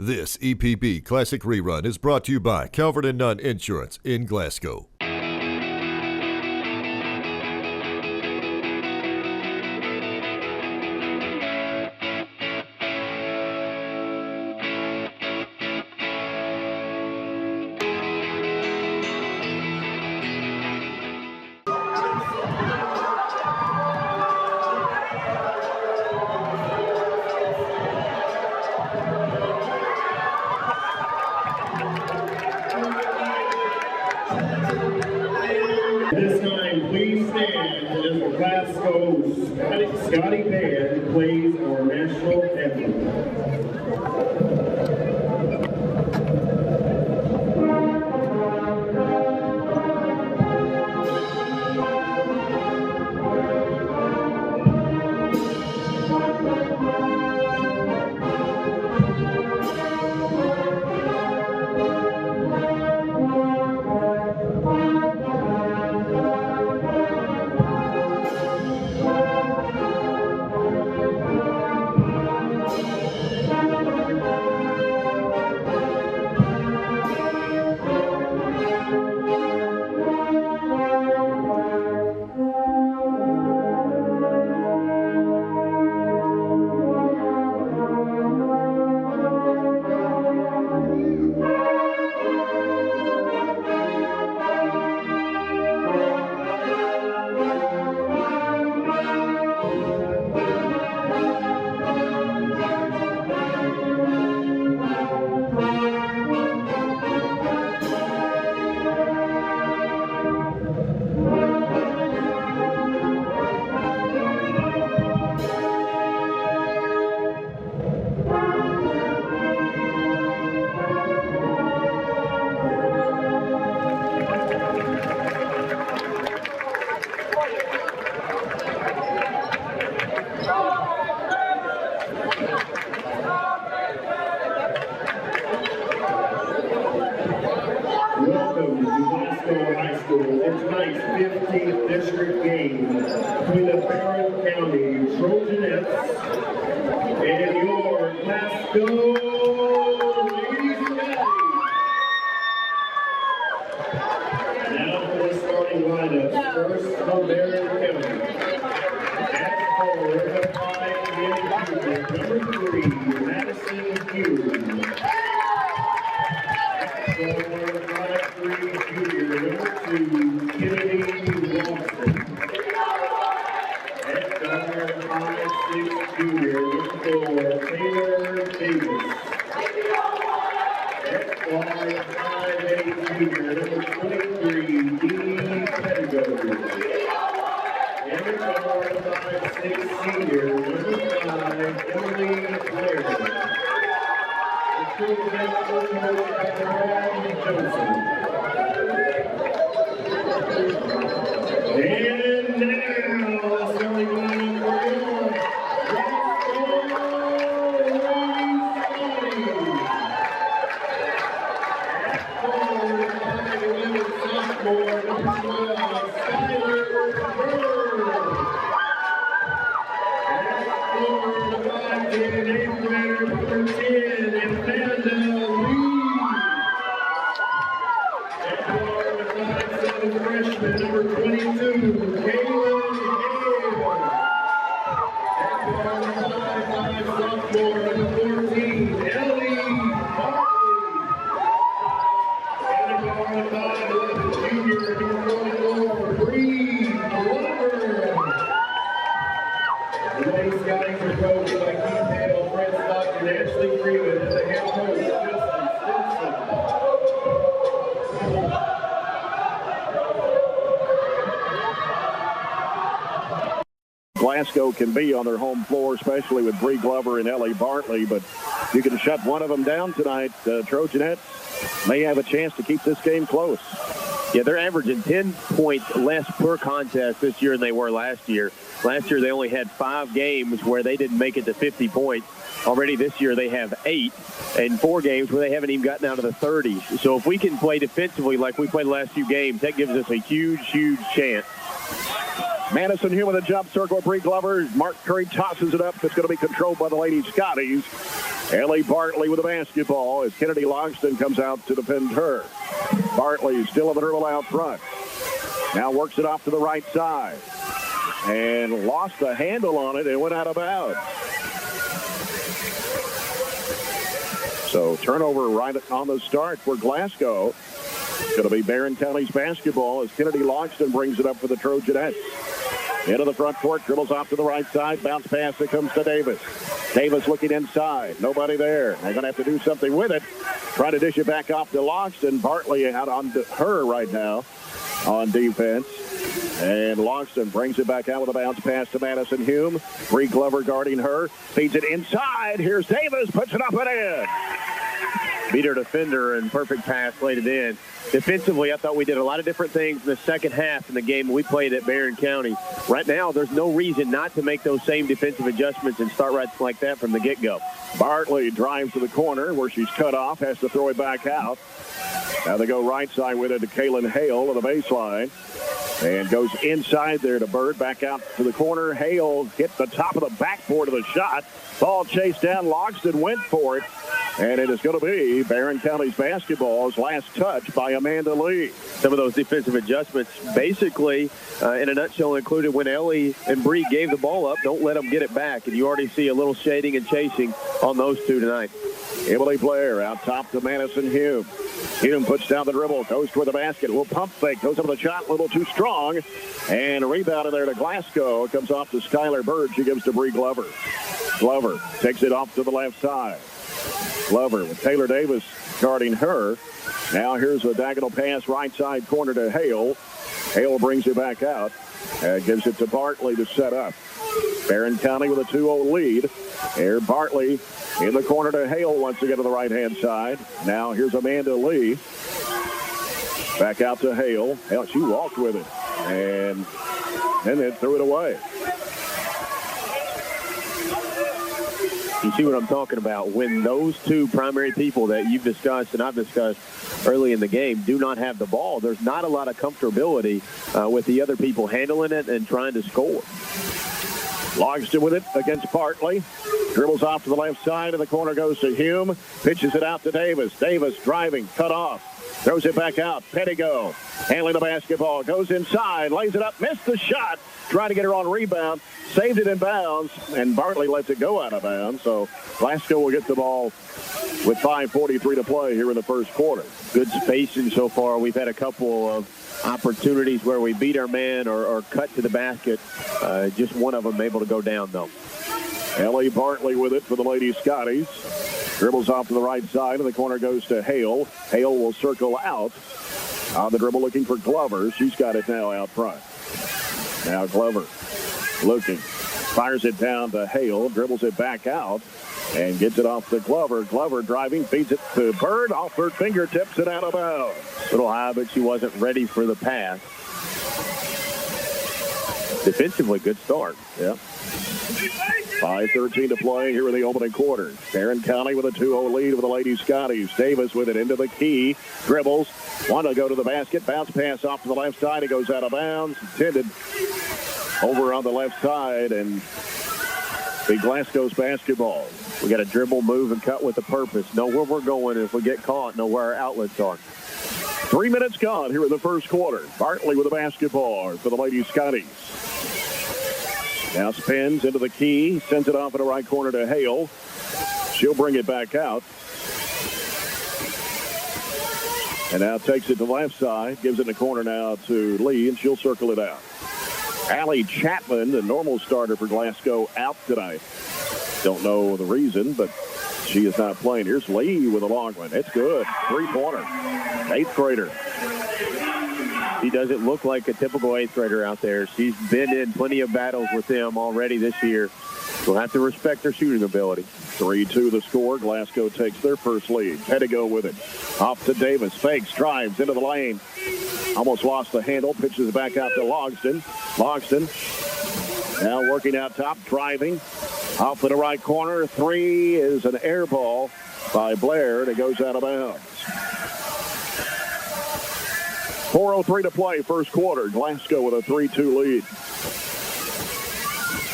This EPB Classic Rerun is brought to you by Calvert and Nunn Insurance in Glasgow. This time, please stand as the Glasgow Scotty Band plays our national anthem. Welcome to Glasgow High School in tonight's 15th district game between the Barren County Trojanettes and your Glasgow Ladies Caddies. Now for the starting lineup. First from Barren County. At forward, the 5 number 3, Madison Hughes. Number 5'3" junior, number 2, Kennedy Lawson. At number 5'6" junior, number 4, Taylor Davis. At guard 5'8" junior, number 23, Dee Pettigrew. And at guard 5'6" senior, number 5, Emily Blair. And now, starting line for you, at forward, 5'11" sophomore, number 12, Skylar Bird. At forward, 5'10", 8th grader, number 10, Amanda Lee. At guard, 5'7" freshman, number 22, Kaylin Hale. At guard, 5'5" sophomore, number 14, Ellie Hartley. And at guard, 5'11" junior, number 24, Bree Glover. The Lady Scotties are coached by Keith Hale, Fred Stock, and Ashley Freeman, and the head coach, Justin Stinson. Glasgow can be on their home floor, especially with Bree Glover and Ellie Bartley, but you can shut one of them down tonight. Trojanettes may have a chance to keep this game close. Yeah, they're averaging 10 points less per contest this year than they were last year. Last year, they only had 5 games where they didn't make it to 50 points. Already this year, they have 8 and 4 games where they haven't even gotten out of the 30s. So if we can play defensively like we played the last few games, that gives us a huge, huge chance. Madison here with a jump circle. Bree Glover. Mark Curry tosses it up. It's going to be controlled by the Lady Scotties. Ellie Bartley with the basketball as Kennedy Longston comes out to defend her. Bartley still on the dribble out front. Now works it off to the right side. And lost the handle on it and went out of bounds. So turnover right on the start for Glasgow. It's going to be Barren County's basketball as Kennedy Longston brings it up for the Trojanettes. Into the front court, dribbles off to the right side, bounce pass that comes to Davis. Davis looking inside, nobody there. They're going to have to do something with it. Try to dish it back off to Longston. Bartley out on her right now on defense. And Longston brings it back out with a bounce pass to Madison Hume. Bree Glover guarding her. Feeds it inside. Here's Davis. Puts it up and in. Beat her defender and perfect pass, laid it in. Defensively, I thought we did a lot of different things in the second half in the game we played at Barren County. Right now, there's no reason not to make those same defensive adjustments and start right like that from the get-go. Bartley drives to the corner where she's cut off, has to throw it back out. Now they go right side with it to Kaylin Hale on the baseline. And goes inside there to Bird. Back out to the corner. Hale hit the top of the backboard of the shot. Ball chased down. Logston went for it. And it is going to be Barren County's basketball's last touch by Amanda Lee. Some of those defensive adjustments basically, in a nutshell, included when Ellie and Bree gave the ball up. Don't let them get it back. And you already see a little shading and chasing on those two tonight. Emily Blair out top to Madison Hume. Hume puts down the dribble, goes toward the basket. A little pump fake, goes up with the shot, a little too strong. And a rebound in there to Glasgow. It comes off to Skylar Bird. She gives to Bree Glover. Glover takes it off to the left side. Glover with Taylor Davis guarding her. Now here's a diagonal pass right side corner to Hale. Hale brings it back out and gives it to Bartley to set up. Barren County with a 2-0 lead. Here Bartley in the corner to Hale once again to the right-hand side. Now here's Amanda Lee. Back out to Hale. Hale, she walked with it. And then threw it away. You see what I'm talking about? When those two primary people that you've discussed and I've discussed early in the game do not have the ball, there's not a lot of comfortability with the other people handling it and trying to score. Logston with it against Bartley. Dribbles off to the left side, and the corner goes to Hume. Pitches it out to Davis. Davis driving, cut off. Throws it back out. Pettigo handling the basketball. Goes inside, lays it up, missed the shot. Trying to get her on rebound. Saved it in bounds, and Bartley lets it go out of bounds. So Glasgow will get the ball with 5:43 to play here in the first quarter. Good spacing so far. We've had a couple of opportunities where we beat our man or cut to the basket. Just one of them able to go down, though. Ellie Bartley with it for the Lady Scotties. Dribbles off to the right side, and the corner goes to Hale. Hale will circle out. On the dribble looking for Glover. She's got it now out front. Now Glover looking. Fires it down to Hale. Dribbles it back out. And gets it off to Glover. Glover driving, feeds it to Bird. Off her fingertips and out of bounds. Little high, but she wasn't ready for the pass. Defensively, good start. Yeah. 5:13 to play here in the opening quarter. Barren County with a 2-0 lead with the Lady Scotties. Davis with it into the key. Dribbles. Want to go to the basket. Bounce pass off to the left side. It goes out of bounds. Intended over on the left side. And the Glasgow's basketball. We got to dribble, move, and cut with a purpose. Know where we're going. If we get caught, know where our outlets are. 3 minutes gone here in the first quarter. Bartley with the basketball for the Lady Scotties. Now spins into the key. Sends it off in the right corner to Hale. She'll bring it back out. And now takes it to the left side. Gives it in the corner now to Lee, and she'll circle it out. Allie Chapman, the normal starter for Glasgow, out tonight. Don't know the reason, but she is not playing. Here's Lee with a long one. It's good. Three-pointer. Eighth grader. She doesn't look like a typical eighth grader out there. She's been in plenty of battles with them already this year. We'll have to respect her shooting ability. 3-2 the score. Glasgow takes their first lead. Pettigo with it. Off to Davis. Fakes. Drives into the lane. Almost lost the handle. Pitches it back out to Logston. Logston now working out top. Driving. Off to the right corner. Three is an air ball by Blair. And it goes out of bounds. 4:03 to play, first quarter. Glasgow with a 3-2 lead.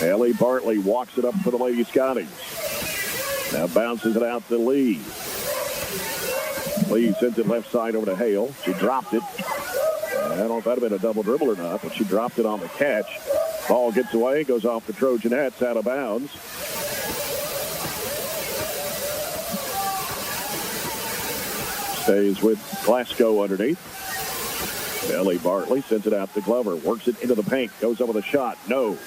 Ellie Bartley walks it up for the Lady Scotties. Now bounces it out to Lee. Lee sends it left side over to Hale. She dropped it. I don't know if that had been a double dribble or not, but she dropped it on the catch. Ball gets away, goes off the Trojanettes, out of bounds. Stays with Glasgow underneath. Ellie Bartley sends it out to Glover. Works it into the paint. Goes up with a shot. No.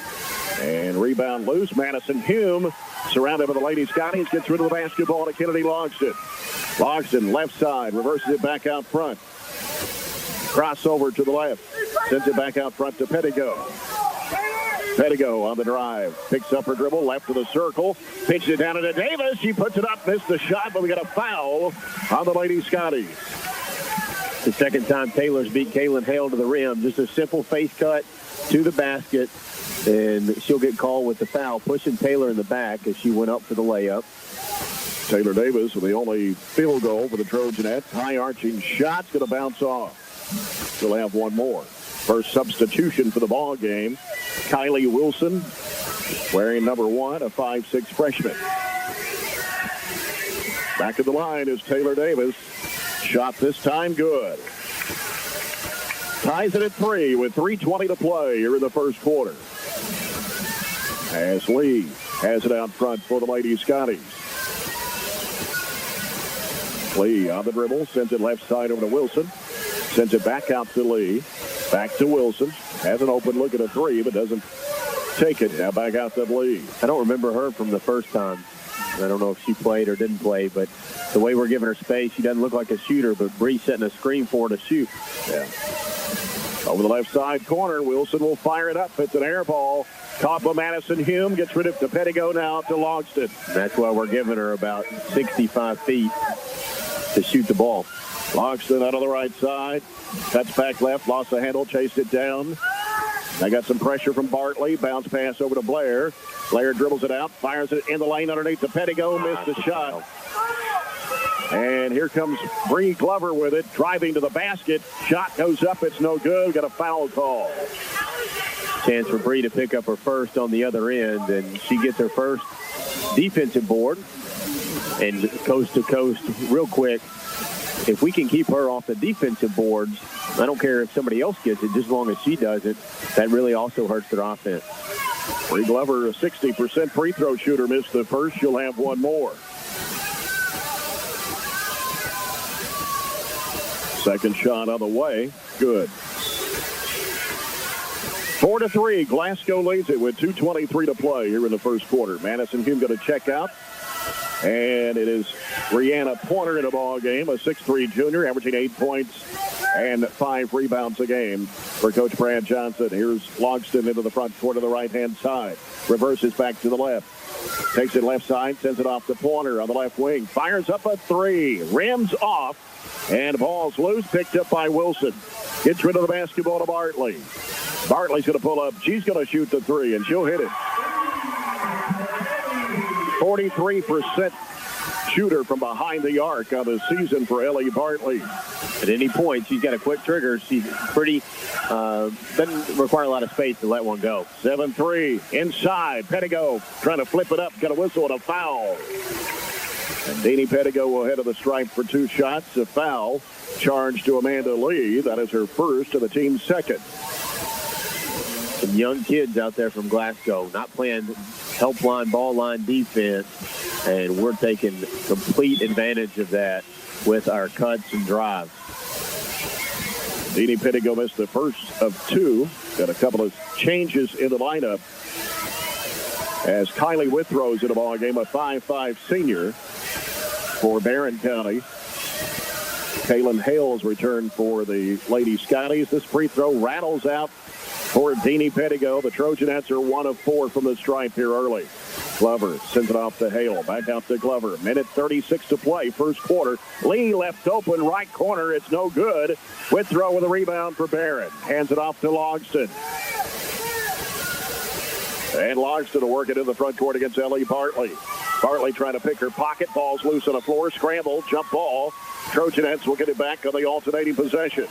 And rebound loose. Madison Hume surrounded by the Lady Scotties. Gets rid of the basketball to Kennedy Logston. Logston left side. Reverses it back out front. Crossover to the left. Sends it back out front to Pettigo. Pettigo on the drive. Picks up her dribble. Left to the circle. Pitches it down to Davis. She puts it up. Missed the shot, but we got a foul on the Lady Scotties. The second time Taylor's beat Kaylin Hale to the rim. Just a simple face cut to the basket, and she'll get called with the foul, pushing Taylor in the back as she went up for the layup. Taylor Davis with the only field goal for the Trojanettes. High arching shot's going to bounce off. She'll have one more. First substitution for the ball game. Kylie Wilson wearing number 1, a 5'6" freshman. Back at the line is Taylor Davis. Shot this time good. Ties it at 3 with 3:20 to play here in the first quarter. As Lee has it out front for the Lady Scotties. Lee on the dribble, sends it left side over to Wilson. Sends it back out to Lee. Back to Wilson. Has an open look at a 3, but doesn't take it. Now back out to Lee. I don't remember her from the first time. I don't know if she played or didn't play, but the way we're giving her space, she doesn't look like a shooter, but Bree's setting a screen for her to shoot. Yeah. Over the left side corner, Wilson will fire it up. It's an air ball. Caught by Madison Hume. Gets rid of it to Pettigo now to Logston. That's why we're giving her about 65 feet to shoot the ball. Logston out on the right side. Cuts back left. Lost the handle. Chased it down. I got some pressure from Bartley. Bounce pass over to Blair. Blair dribbles it out. Fires it in the lane underneath to Pettigo. Missed the shot. And here comes Bree Glover with it. Driving to the basket. Shot goes up. It's no good. Got a foul call. Chance for Bree to pick up her first on the other end. And she gets her first defensive board. And coast to coast real quick. If we can keep her off the defensive boards, I don't care if somebody else gets it, just as long as she does it. That really also hurts their offense. Bree Glover, a 60% free throw shooter, missed the first. She'll have one more. Second shot on the way. Good. 4-3. Glasgow leads it with 2:23 to play here in the first quarter. Madison Hume going to check out. And it is Brianna Porter in a ball game, a 6'3" junior, averaging 8 points and 5 rebounds a game for Coach Brad Johnson. Here's Logston into the front court of the right-hand side. Reverses back to the left. Takes it left side, sends it off to Porter on the left wing. Fires up a 3. Rims off. And ball's loose, picked up by Wilson. Gets rid of the basketball to Bartley. Bartley's going to pull up. She's going to shoot the 3, and she'll hit it. 43% shooter from behind the arc on the season for Ellie Bartley. At any point, she's got a quick trigger. She's pretty, doesn't require a lot of space to let one go. 7-3 inside. Pettigo trying to flip it up. Got a whistle and a foul. And Deanie Pettigo will head to the stripe for 2 shots. A foul charged to Amanda Lee. That is her first and the team's second. Some young kids out there from Glasgow, not playing help line, ball line defense, and we're taking complete advantage of that with our cuts and drives. Deanie Pettigo missed the first of 2. Got a couple of changes in the lineup as Kylie Withrow's in the ball game, a 5'5" senior for Barren County. Kaylin Hale's returned for the Lady Scotties. This free throw rattles out for Deanie Pettigo. The Trojanettes are 1 of 4 from the stripe here early. Glover sends it off to Hale. Back out to Glover. Minute 36 to play, first quarter. Lee left open, right corner. It's no good. Withrow with a rebound for Barren. Hands it off to Logston. And Logston will work it in the front court against Ellie Bartley. Bartley trying to pick her pocket. Ball's loose on the floor. Scramble, jump ball. Trojanettes will get it back on the alternating possession.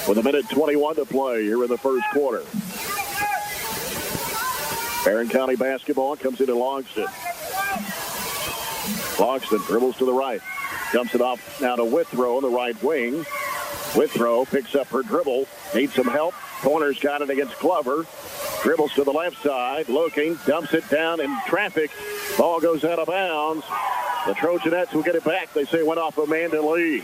With a minute 21 to play here in the first quarter. Barren County basketball comes into Logston. Logston dribbles to the right. Dumps it off now to Withrow on the right wing. Withrow picks up her dribble. Needs some help. Corner's got it against Glover. Dribbles to the left side. Looking. Dumps it down in traffic. Ball goes out of bounds. The Trojanettes will get it back. They say it went off Amanda Lee.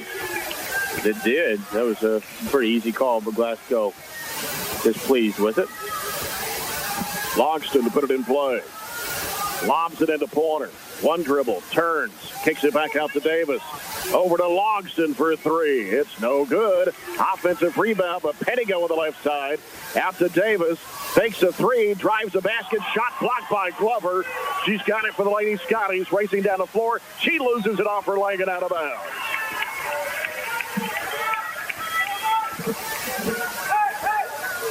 It did. That was a pretty easy call, but Glasgow is pleased with it. Logston to put it in play. Lobs it into Porter. One dribble. Turns. Kicks it back out to Davis. Over to Logston for three. It's no good. Offensive rebound, but Pettigo on the left side. Out to Davis. Takes a three. Drives the basket. Shot blocked by Glover. She's got it for the Lady Scotties. Racing down the floor. She loses it off her leg and out of bounds.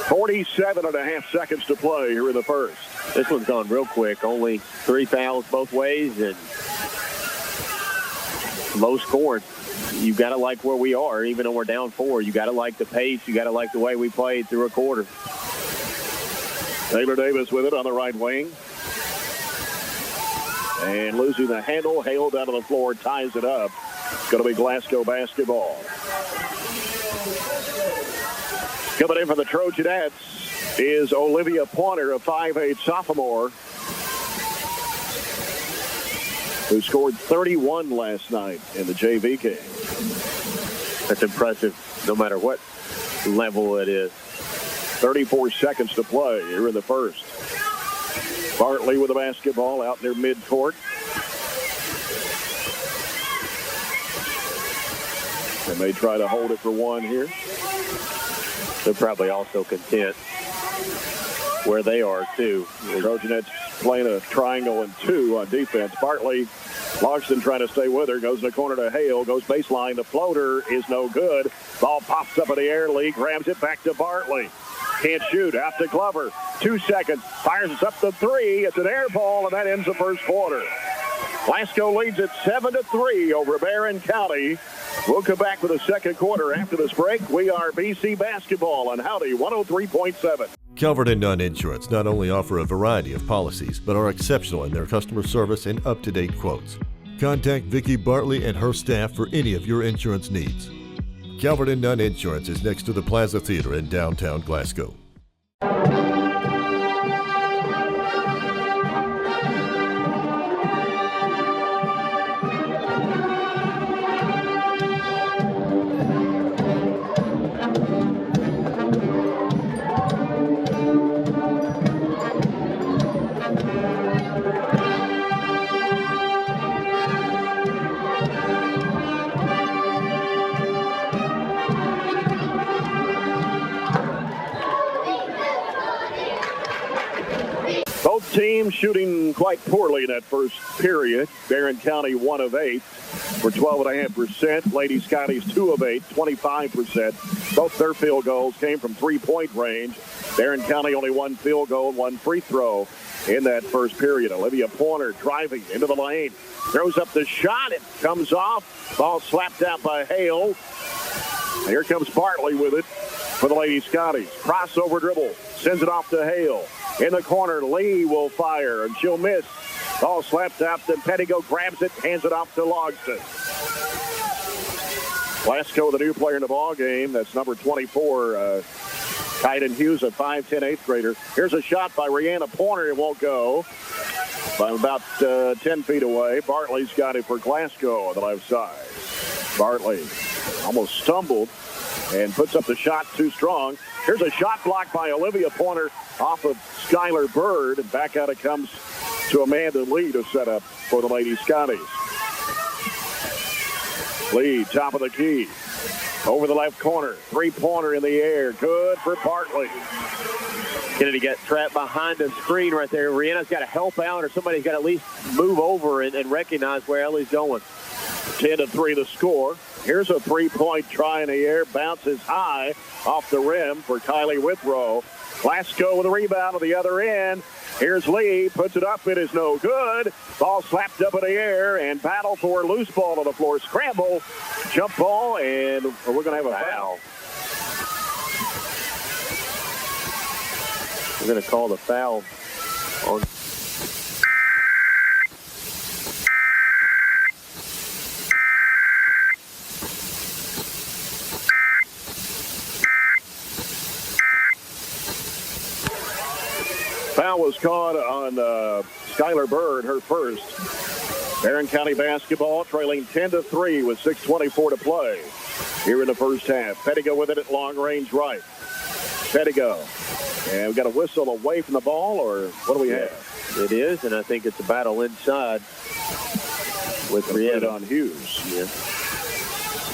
.47.5 seconds to play here in the first. This one's gone real quick. Only 3 fouls both ways and low scoring. You got to like where we are, even though we're down 4. You got to like the pace. You got to like the way we played through a quarter. Taylor Davis with it on the right wing. And losing the handle. Hale down to the floor, ties it up. It's going to be Glasgow basketball. Coming in for the Trojanettes is Olivia Pointer, a 5'8" sophomore, who scored 31 last night in the JV game. That's impressive, no matter what level it is. 34 seconds to play here in the first. Bartley with the basketball out near midcourt. They may try to hold it for one here. They're probably also content where they are, too. The Trojanettes playing a triangle and 2 on defense. Bartley, Logston trying to stay with her. Goes in the corner to Hale. Goes baseline. The floater is no good. Ball pops up in the air. Lee grabs it back to Bartley. Can't shoot. Out to Glover. 2 seconds. Fires us up to 3. It's an air ball, and that ends the first quarter. Glasgow leads it 7-3 over Barren County. We'll come back with the second quarter after this break. We are BC Basketball on Howdy 103.7. Calvert and Nunn Insurance not only offer a variety of policies, but are exceptional in their customer service and up-to-date quotes. Contact Vicki Bartley and her staff for any of your insurance needs. Calvert and Nunn Insurance is next to the Plaza Theater in downtown Glasgow. Both teams shooting quite poorly in that first period. Barren County 1 of 8 for 12.5%. Lady Scotties 2 of 8, 25%. Both their field goals came from 3-point range. Barren County only 1 field goal, 1 free throw in that first period. Olivia Pointer driving into the lane. Throws up the shot. It comes off. Ball slapped out by Hale. Here comes Bartley with it for the Lady Scotties. Crossover dribble. Sends it off to Hale. In the corner, Lee will fire, and she'll miss. Ball slapped out, then Pettigo grabs it, hands it off to Logston. Glasgow, the new player in the ball game. That's number 24, Kaiden Hughes, a 5'10" 8th grader. Here's a shot by Rihanna Pointer. It won't go. By about 10 feet away. Bartley's got it for Glasgow on the left side. Bartley almost stumbled and puts up the shot too strong. Here's a shot blocked by Olivia Pointer off of Skylar Bird. And back out it comes to Amanda Lee to set up for the Lady Scotties. Lee, top of the key. Over the left corner. 3-pointer in the air. Good for Bartley. Kennedy got trapped behind the screen right there. Rihanna's got to help out, or somebody's got to at least move over and recognize where Ellie's going. 10-3 the score. Here's a 3-point try in the air. Bounces high off the rim for Kylie Withrow. Glasgow with a rebound on the other end. Here's Lee. Puts it up. It is no good. Ball slapped up in the air and battle for loose ball on the floor. Scramble. Jump ball, and we're going to have a foul. We're going to call the foul Foul was caught on Skylar Bird, her first. Barren County basketball trailing 10-3 with 6:24 to play here in the first half. Pettigo with it at long range right. Pettigo. And we got a whistle away from the ball, or what do we have? It is, and I think it's a battle inside with Rihanna on Hughes. Yeah.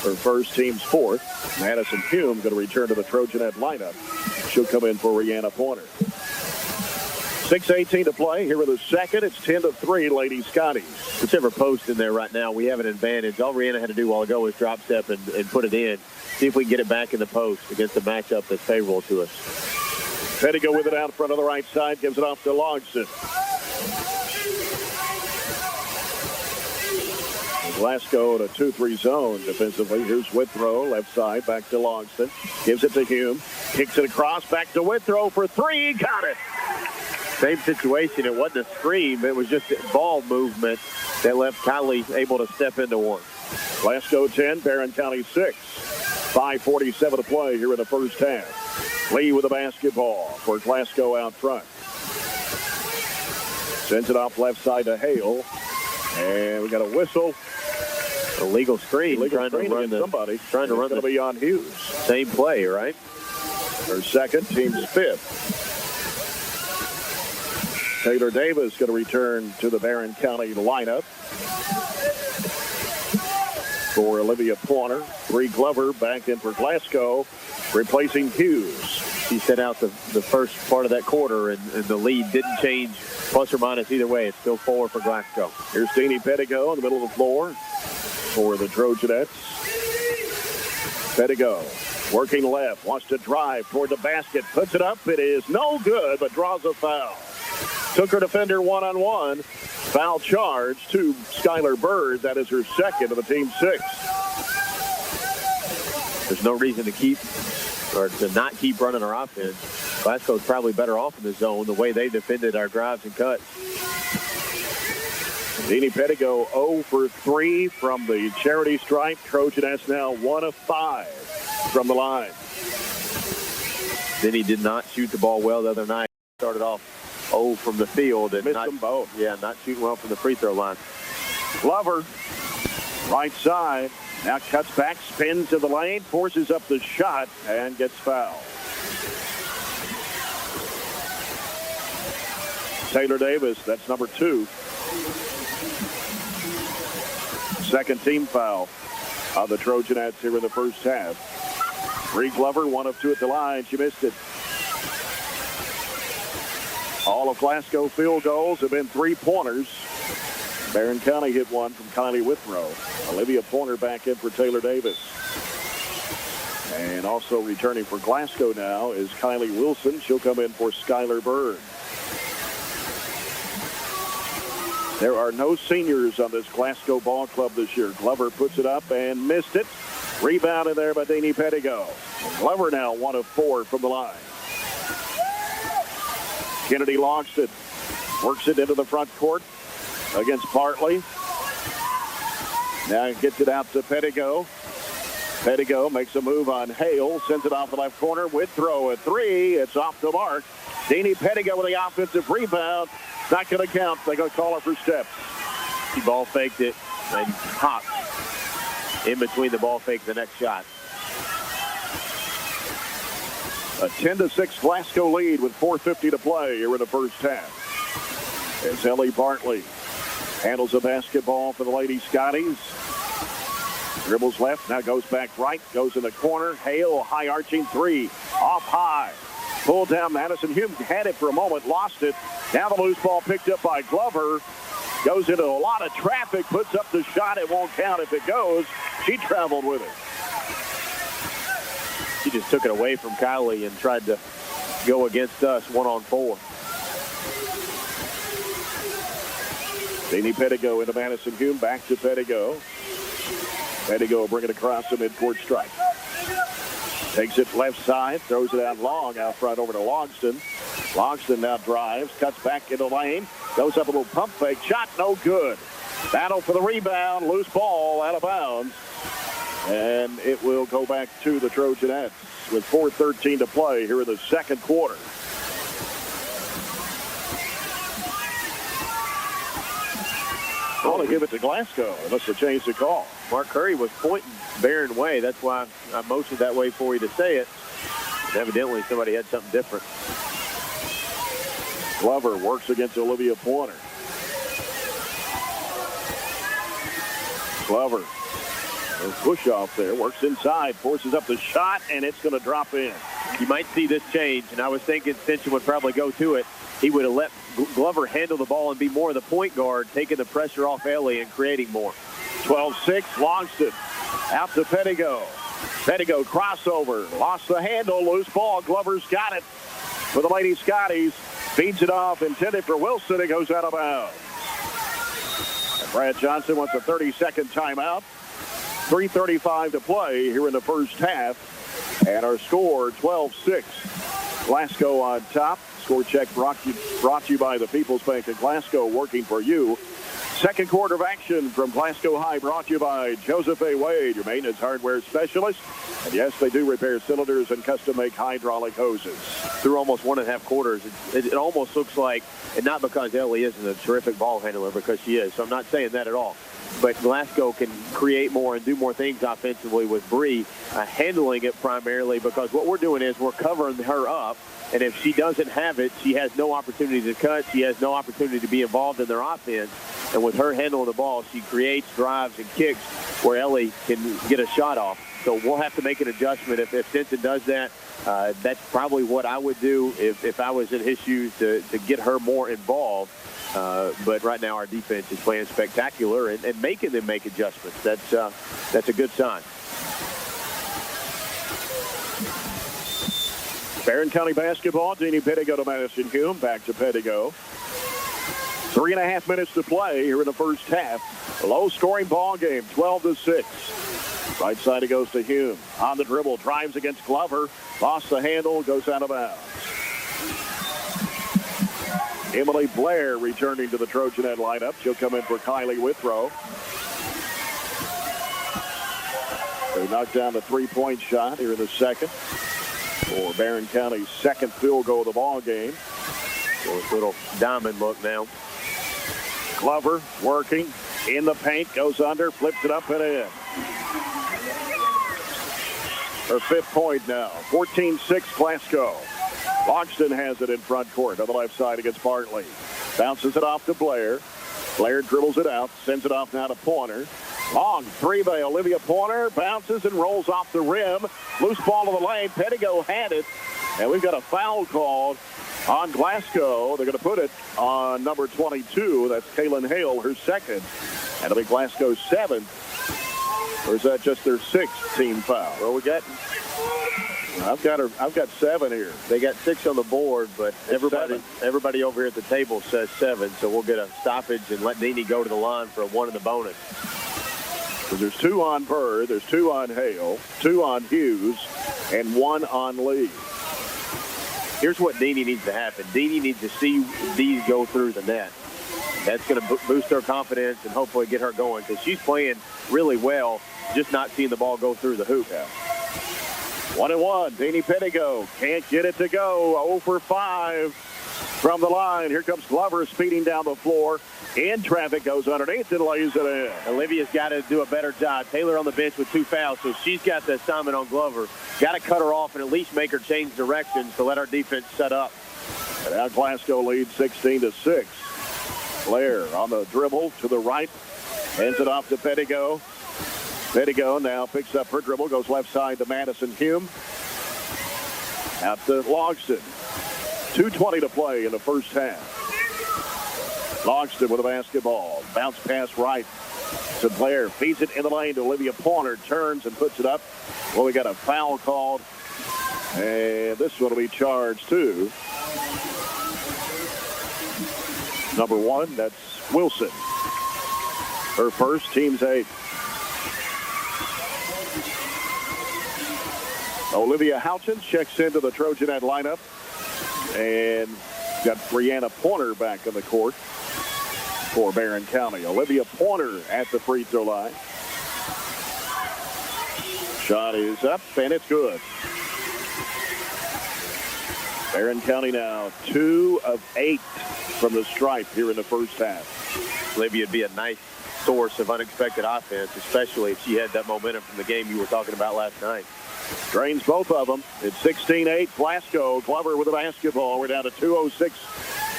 Her first, team's fourth. Madison Hume going to return to the Trojanette lineup. She'll come in for Rihanna Pointer. 6:18 to play here in the second. It's 10-3, Lady Scotties. Whichever post in there right now, we have an advantage. All Rihanna had to do a while ago was drop step and put it in. See if we can get it back in the post against a matchup that's favorable to us. Pettigo with it out front on the right side, gives it off to Logston. Glasgow in a 2-3 zone defensively. Here's Withrow, left side, back to Logston. Gives it to Hume. Kicks it across, back to Withrow for three. Got it. Same situation. It wasn't a screen. It was just ball movement that left Kylie able to step into one. Glasgow 10, Barren County 6. 5:47 to play here in the first half. Lee with the basketball for Glasgow out front. Sends it off left side to Hale. And we got a whistle. Illegal screen. Trying to run somebody. Trying to run. It's going to be on Hughes. Same play, right? Her second, team's fifth. Taylor Davis going to return to the Barren County lineup for Olivia Pointer. Bree Glover back in for Glasgow, replacing Hughes. She set out the first part of that quarter, and the lead didn't change plus or minus either way. It's still 4 for Glasgow. Here's Deanie Pettigo in the middle of the floor for the Trojanettes. Pettigo working left, wants to drive toward the basket, puts it up. It is no good, but draws a foul. Took her defender one-on-one. Foul charge to Skylar Bird. That is her second of the team 6. There's no reason to not keep running our offense. Glasgow's probably better off in the zone the way they defended our drives and cuts. Deanie Pettigo 0 for 3 from the charity stripe. Trojanettes now 1 of 5 from the line. Deanie did not shoot the ball well the other night. Started off 0 from the field. And missed them both. Yeah, not shooting well from the free throw line. Glover, right side. Now cuts back, spins to the lane, forces up the shot, and gets fouled. Taylor Davis, that's number 2. Second team foul of the Trojanettes here in the first half. Bree Glover, 1 of 2 at the line. She missed it. All of Glasgow field goals have been 3-pointers. Barren County hit one from Kylie Withrow. Olivia Pointer back in for Taylor Davis. And also returning for Glasgow now is Kylie Wilson. She'll come in for Skylar Bird. There are no seniors on this Glasgow ball club this year. Glover puts it up and missed it. Rebounded there by Deanie Pettigo. Glover now 1 of 4 from the line. Kennedy Logston works it into the front court against Bartley. Now gets it out to Pettigo. Pettigo makes a move on Hale, sends it off the left corner. Withrow a 3. It's off the mark. Deanie Pettigo with the offensive rebound. Not going to count. They're going to call her for steps. She ball faked it and hopped in between the ball fake and the next shot. A 10-6 Glasgow lead with 4:50 to play here in the first half. As Ellie Bartley handles the basketball for the Lady Scotties. Dribbles left, now goes back right, goes in the corner. Hale, high arching 3, off high. Pulled down. Madison Hume had it for a moment, lost it. Now the loose ball picked up by Glover. Goes into a lot of traffic, puts up the shot. It won't count if it goes. She traveled with it. She just took it away from Kylie and tried to go against us 1-on-4. Deanie Pettigo into Madison Hume, back to Pettigo. Pettigo bring it across the midcourt stripe. Takes it left side, throws it out long out front over to Logston. Logston now drives, cuts back into the lane, goes up a little pump fake, shot no good. Battle for the rebound, loose ball out of bounds. And it will go back to the Trojanettes with 4:13 to play here in the second quarter. Well, to give it to Glasgow unless they change the call. Mark Curry was pointing Barren way. That's why I motioned that way for you to say it. But evidently, somebody had something different. Glover works against Olivia Pointer. Glover, a push off there, works inside, forces up the shot, and it's going to drop in. You might see this change, and I was thinking Stinson would probably go to it. He would have let Glover handle the ball and be more of the point guard, taking the pressure off Ellie and creating more. 12-6, Logston out to Pettigo. Pettigo crossover, lost the handle, loose ball. Glover's got it for the Lady Scotties. Feeds it off, intended for Wilson. It goes out of bounds. And Brad Johnson wants a 30-second timeout. 3:35 to play here in the first half. And our score, 12-6. Glasgow on top. Score check brought to you by the People's Bank of Glasgow, working for you. Second quarter of action from Glasgow High, brought to you by Joseph A. Wade, your maintenance hardware specialist. And yes, they do repair cylinders and custom-make hydraulic hoses. Through almost 1.5 quarters, it almost looks like, and not because Ellie isn't a terrific ball handler, because she is, so I'm not saying that at all. But Glasgow can create more and do more things offensively with Bree, handling it primarily, because what we're doing is we're covering her up. And if she doesn't have it, she has no opportunity to cut. She has no opportunity to be involved in their offense. And with her handling the ball, she creates, drives, and kicks where Ellie can get a shot off. So we'll have to make an adjustment. If Stinson does that, that's probably what I would do if I was in his shoes to get her more involved. But right now our defense is playing spectacular and making them make adjustments. That's a good sign. Barren County basketball, Jeannie Pettigo to Madison Hume, back to Pettigo. 3.5 minutes to play here in the first half. A low-scoring ball game, 12-6. Right side it goes to Hume. On the dribble, drives against Glover. Lost the handle, goes out of bounds. Emily Blair returning to the Trojanet lineup. She'll come in for Kylie Withrow. They knocked down the three-point shot here in the second. For Barren County's second field goal of the ball game. So a little diamond look now. Glover working in the paint, goes under, flips it up and in. Her fifth point now. 14-6 Glasgow. Logston has it in front court on the left side against Bartley. Bounces it off to Blair. Blair dribbles it out, sends it off now to Pointer. Long three by Olivia Pointer, bounces and rolls off the rim. Loose ball to the lane. Pettigo had it, and we've got a foul called on Glasgow. They're going to put it on number 22. That's Kaylin Hale, her second. And it'll be Glasgow's seventh. Or is that just their sixth team foul? Well, I've got 7 here. They got 6 on the board, but everybody over here at the table says 7. So we'll get a stoppage and let Deanie go to the line for a 1 in the bonus. There's 2 on Bird, there's 2 on Hale, 2 on Hughes, and 1 on Lee. Here's what Deanie needs to happen. Deanie needs to see these go through the net. That's going to boost her confidence and hopefully get her going, because she's playing really well, just not seeing the ball go through the hoop. Yeah. 1-1, Deanie Pettigo can't get it to go. 0 for 5 from the line. Here comes Glover speeding down the floor. In traffic, goes underneath and lays it in. Olivia's got to do a better job. Taylor on the bench with 2 fouls, so she's got the assignment on Glover. Got to cut her off and at least make her change directions to let our defense set up. And now Glasgow leads 16-6. Blair on the dribble to the right. Hands it off to Pettigo. Pettigo now picks up her dribble, goes left side to Madison Hume. Out to Logston. 2:20 to play in the first half. Logston with a basketball. Bounce pass right to Blair. Feeds it in the lane to Olivia Pointer. Turns and puts it up. Well, we got a foul called. And this one will be charged too. Number 1, that's Wilson. Her first, team's 8. Olivia Houghton checks into the Trojanet lineup. And got Brianna Pointer back on the court for Barren County. Olivia Pointer at the free throw line. Shot is up, and it's good. Barren County now 2 of 8 from the stripe here in the first half. Olivia would be a nice source of unexpected offense, especially if she had that momentum from the game you were talking about last night. Drains both of them. It's 16-8 Glasgow. Glover with the basketball. We're down to 2:06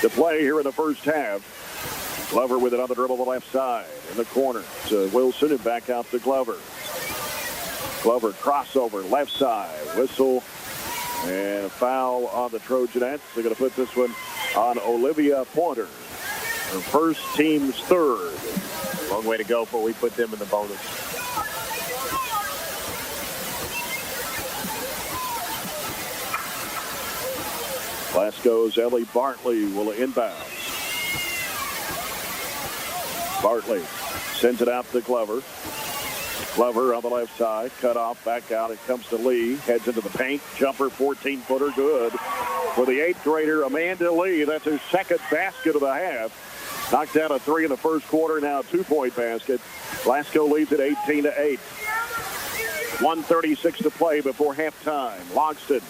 to play here in the first half. Glover with it on the dribble on the left side in the corner to Wilson and back out to Glover. Glover crossover left side. Whistle and a foul on the Trojanettes. They're going to put this one on Olivia Pointer. Her first, team's third. Long way to go before we put them in the bonus. Glasgow's Ellie Bartley will inbound. Bartley sends it out to Glover. Glover on the left side, cut off, back out. It comes to Lee, heads into the paint. Jumper, 14-footer, good. For the 8th grader, Amanda Lee, that's her second basket of the half. Knocked down a 3 in the first quarter, now a 2-point basket. Glasgow leads at 18-8. 1:36 to play before halftime. Logston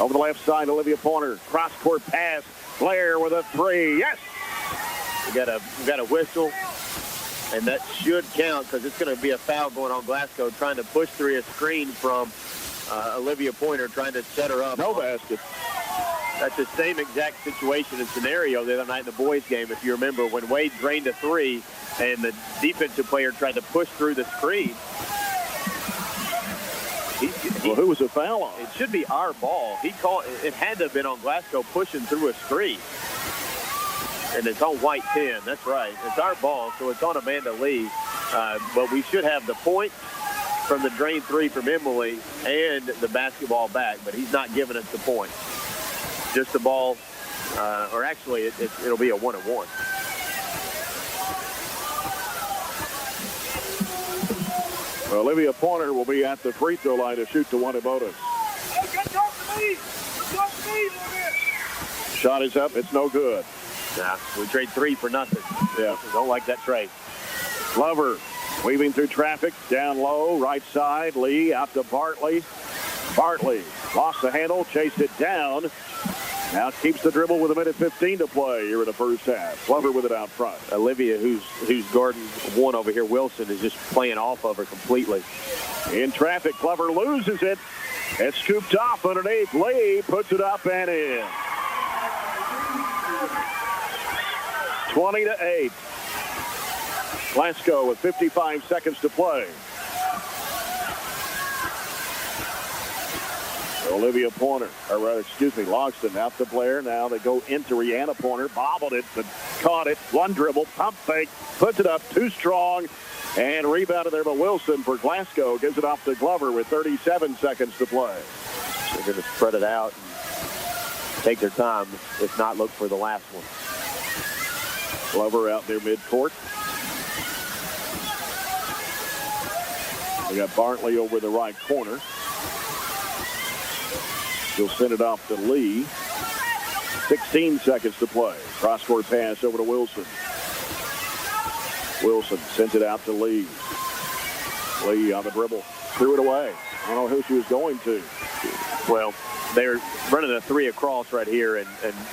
over the left side, Olivia Pointer. Cross-court pass. Blair with a 3. Yes! We got a whistle, and that should count because it's going to be a foul going on Glasgow trying to push through a screen from Olivia Pointer trying to set her up. No basket. That's the same exact situation and scenario the other night in the boys' game, if you remember, when Wade drained a 3 and the defensive player tried to push through the screen. Well, who was the foul on? It should be our ball. He called. It had to have been on Glasgow pushing through a screen. And it's on white 10. That's right. It's our ball, so it's on Amanda Lee. But we should have the point from the drain 3 from Emily and the basketball back. But he's not giving us the point. Just the ball, or actually it'll be a 1-on-1. Olivia Pointer will be at the free throw line to shoot the 1 bonus. Shot is up. It's no good. Nah, we trade 3 for nothing. Yeah. Don't like that trade. Glover weaving through traffic. Down low, right side. Lee out to Bartley. Bartley lost the handle, chased it down. Now keeps the dribble with 1:15 to play here in the first half. Glover with it out front. Olivia, who's guarding 1 over here, Wilson, is just playing off of her completely. In traffic, Glover loses it. It's scooped off underneath. Lee puts it up and in. 20-8. Glasgow with 55 seconds to play. Olivia Pointer, Logston out to Blair. Now they go into Rihanna Pointer. Bobbled it, but caught it. 1 dribble, pump fake, puts it up, too strong, and rebounded there by Wilson for Glasgow. Gives it off to Glover with 37 seconds to play. They're going to spread it out and take their time, if not look for the last one. Glover out there midcourt. We got Bartley over the right corner. She'll send it off to Lee. 16 seconds to play. Cross-court pass over to Wilson. Wilson sends it out to Lee. Lee on the dribble. Threw it away. I don't know who she was going to. Well, they're running a 3 across right here, and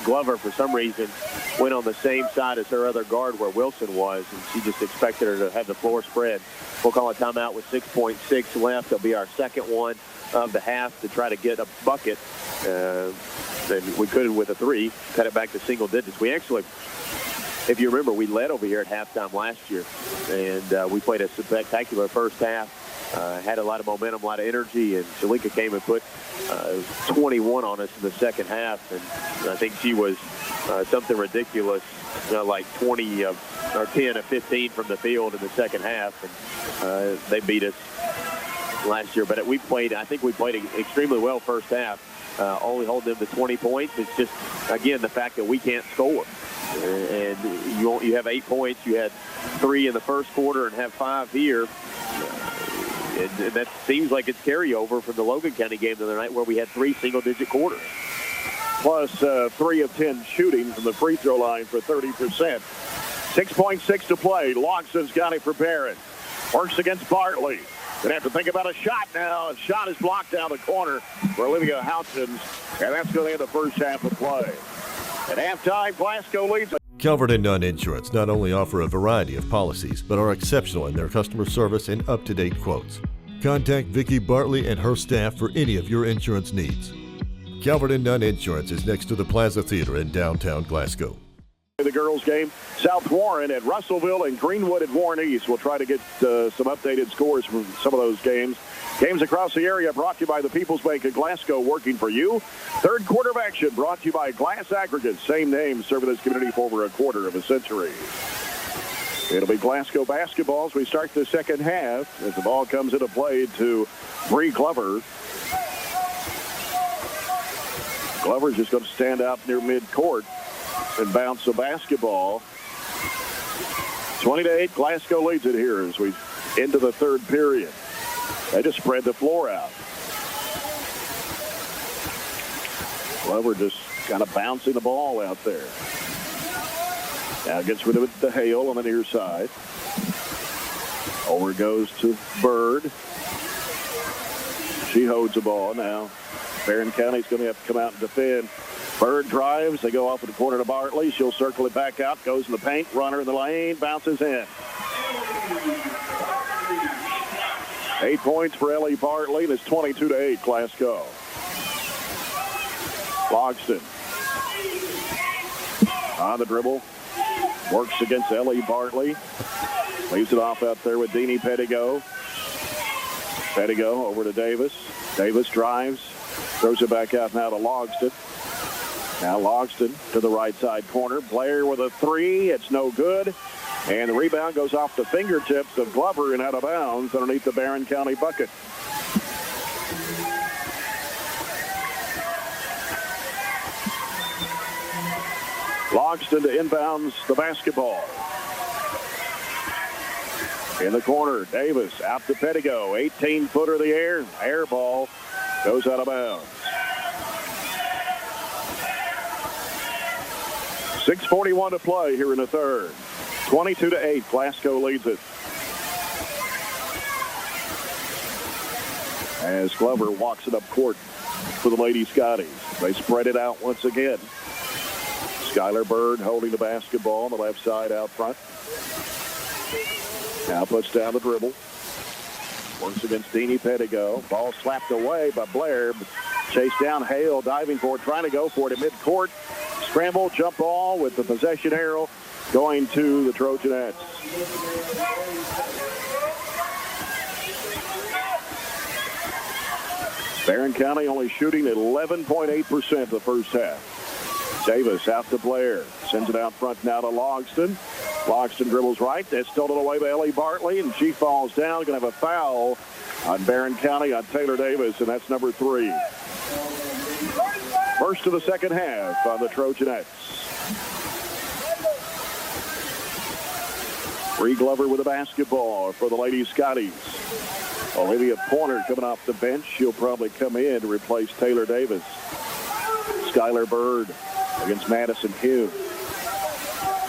Glover, for some reason, went on the same side as her other guard where Wilson was, and she just expected her to have the floor spread. We'll call a timeout with 6.6 left. It'll be our second one of the half to try to get a bucket. And we could, with a 3, cut it back to single digits. We actually, if you remember, we led over here at halftime last year, and we played a spectacular first half. Had a lot of momentum, a lot of energy, and Shalika came and put 21 on us in the second half, and I think she was something ridiculous, like 20 or 10 of 15 from the field in the second half, and they beat us last year. But I think we played extremely well first half. Only hold them to 20 points. It's just, again, the fact that we can't score. And you have 8 points. You had 3 in the first quarter and have 5 here. And that seems like it's carryover from the Logan County game the other night where we had 3 single-digit quarters. plus 3 of 10 shooting from the free throw line for 30%. 6.6 to play. Logston's got it for Barren. Works against Bartley. Gonna have to think about a shot now. A shot is blocked down the corner for Olivia Houchins, and that's going to end the first half of play. At halftime, Glasgow leads. Calvert and Nunn Insurance not only offer a variety of policies, but are exceptional in their customer service and up-to-date quotes. Contact Vicki Bartley and her staff for any of your insurance needs. Calvert and Nunn Insurance is next to the Plaza Theater in downtown Glasgow. The girls' game, South Warren at Russellville and Greenwood at Warren East. We'll try to get some updated scores from some of those games. Games across the area brought to you by the People's Bank of Glasgow, working for you. Third quarter of action brought to you by Glass Aggregates, same name, serving this community for over a quarter of a century. It'll be Glasgow basketball as we start the second half as the ball comes into play to Bree Glover. Glover's just going to stand out near midcourt and bounce the basketball. 20-8, Glasgow leads it here as we into the third period. They just spread the floor out. Glover just kind of bouncing the ball out there. Now gets rid of it to Hale on the near side. Over goes to Bird. She holds the ball now. Barren County's going to have to come out and defend. Bird drives. They go off in the corner to Bartley. She'll circle it back out. Goes in the paint. Runner in the lane. Bounces in. 8 points for Ellie Bartley. And it's 22-8 Glasgow. Logston on the dribble. Works against Ellie Bartley. Leaves it off out there with Deanie Pettigo. Pettigo over to Davis. Davis drives. Throws it back out now to Logston. Now Logston to the right side corner. Blair with a three. It's no good. And the rebound goes off the fingertips of Glover and out of bounds underneath the Barren County bucket. Logston to inbounds the basketball. In the corner, Davis out to Pettigo. 18-footer in the air. Air ball goes out of bounds. 6:41 to play here in the third. 22-8, Glasgow leads it. As Glover walks it up court for the Lady Scotties. They spread it out once again. Skylar Bird holding the basketball on the left side out front. Now puts down the dribble. Works against Deanie Pettigo. Ball slapped away by Blair. Chased down Hale, diving for it, trying to go for it at midcourt. Scramble, jump ball with the possession arrow going to the Trojanettes. Barren County only shooting at 11.8% the first half. Davis out to Blair. Sends it out front now to Logston. Logston dribbles right. That's stolen away by Ellie Bartley, and she falls down. Going to have a foul on Barren County on Taylor Davis, and that's number 3. First of the second half on the Trojanettes. Bree Glover with the basketball for the Lady Scotties. Olivia Pointer coming off the bench. She'll probably come in to replace Taylor Davis. Skylar Bird against Madison Hume.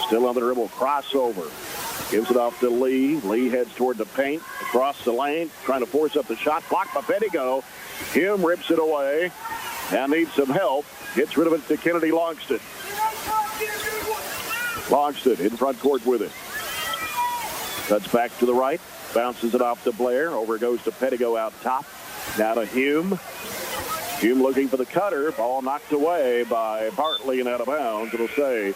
Still on the dribble, crossover. Gives it off to Lee. Lee heads toward the paint, across the lane, trying to force up the shot. Blocked by Pettigo. Hume rips it away. Now needs some help. Gets rid of it to Kennedy Logston. Logston in front court with it. Cuts back to the right. Bounces it off to Blair. Over goes to Pettigo out top. Now to Hume. Hume looking for the cutter. Ball knocked away by Bartley and out of bounds. It'll stay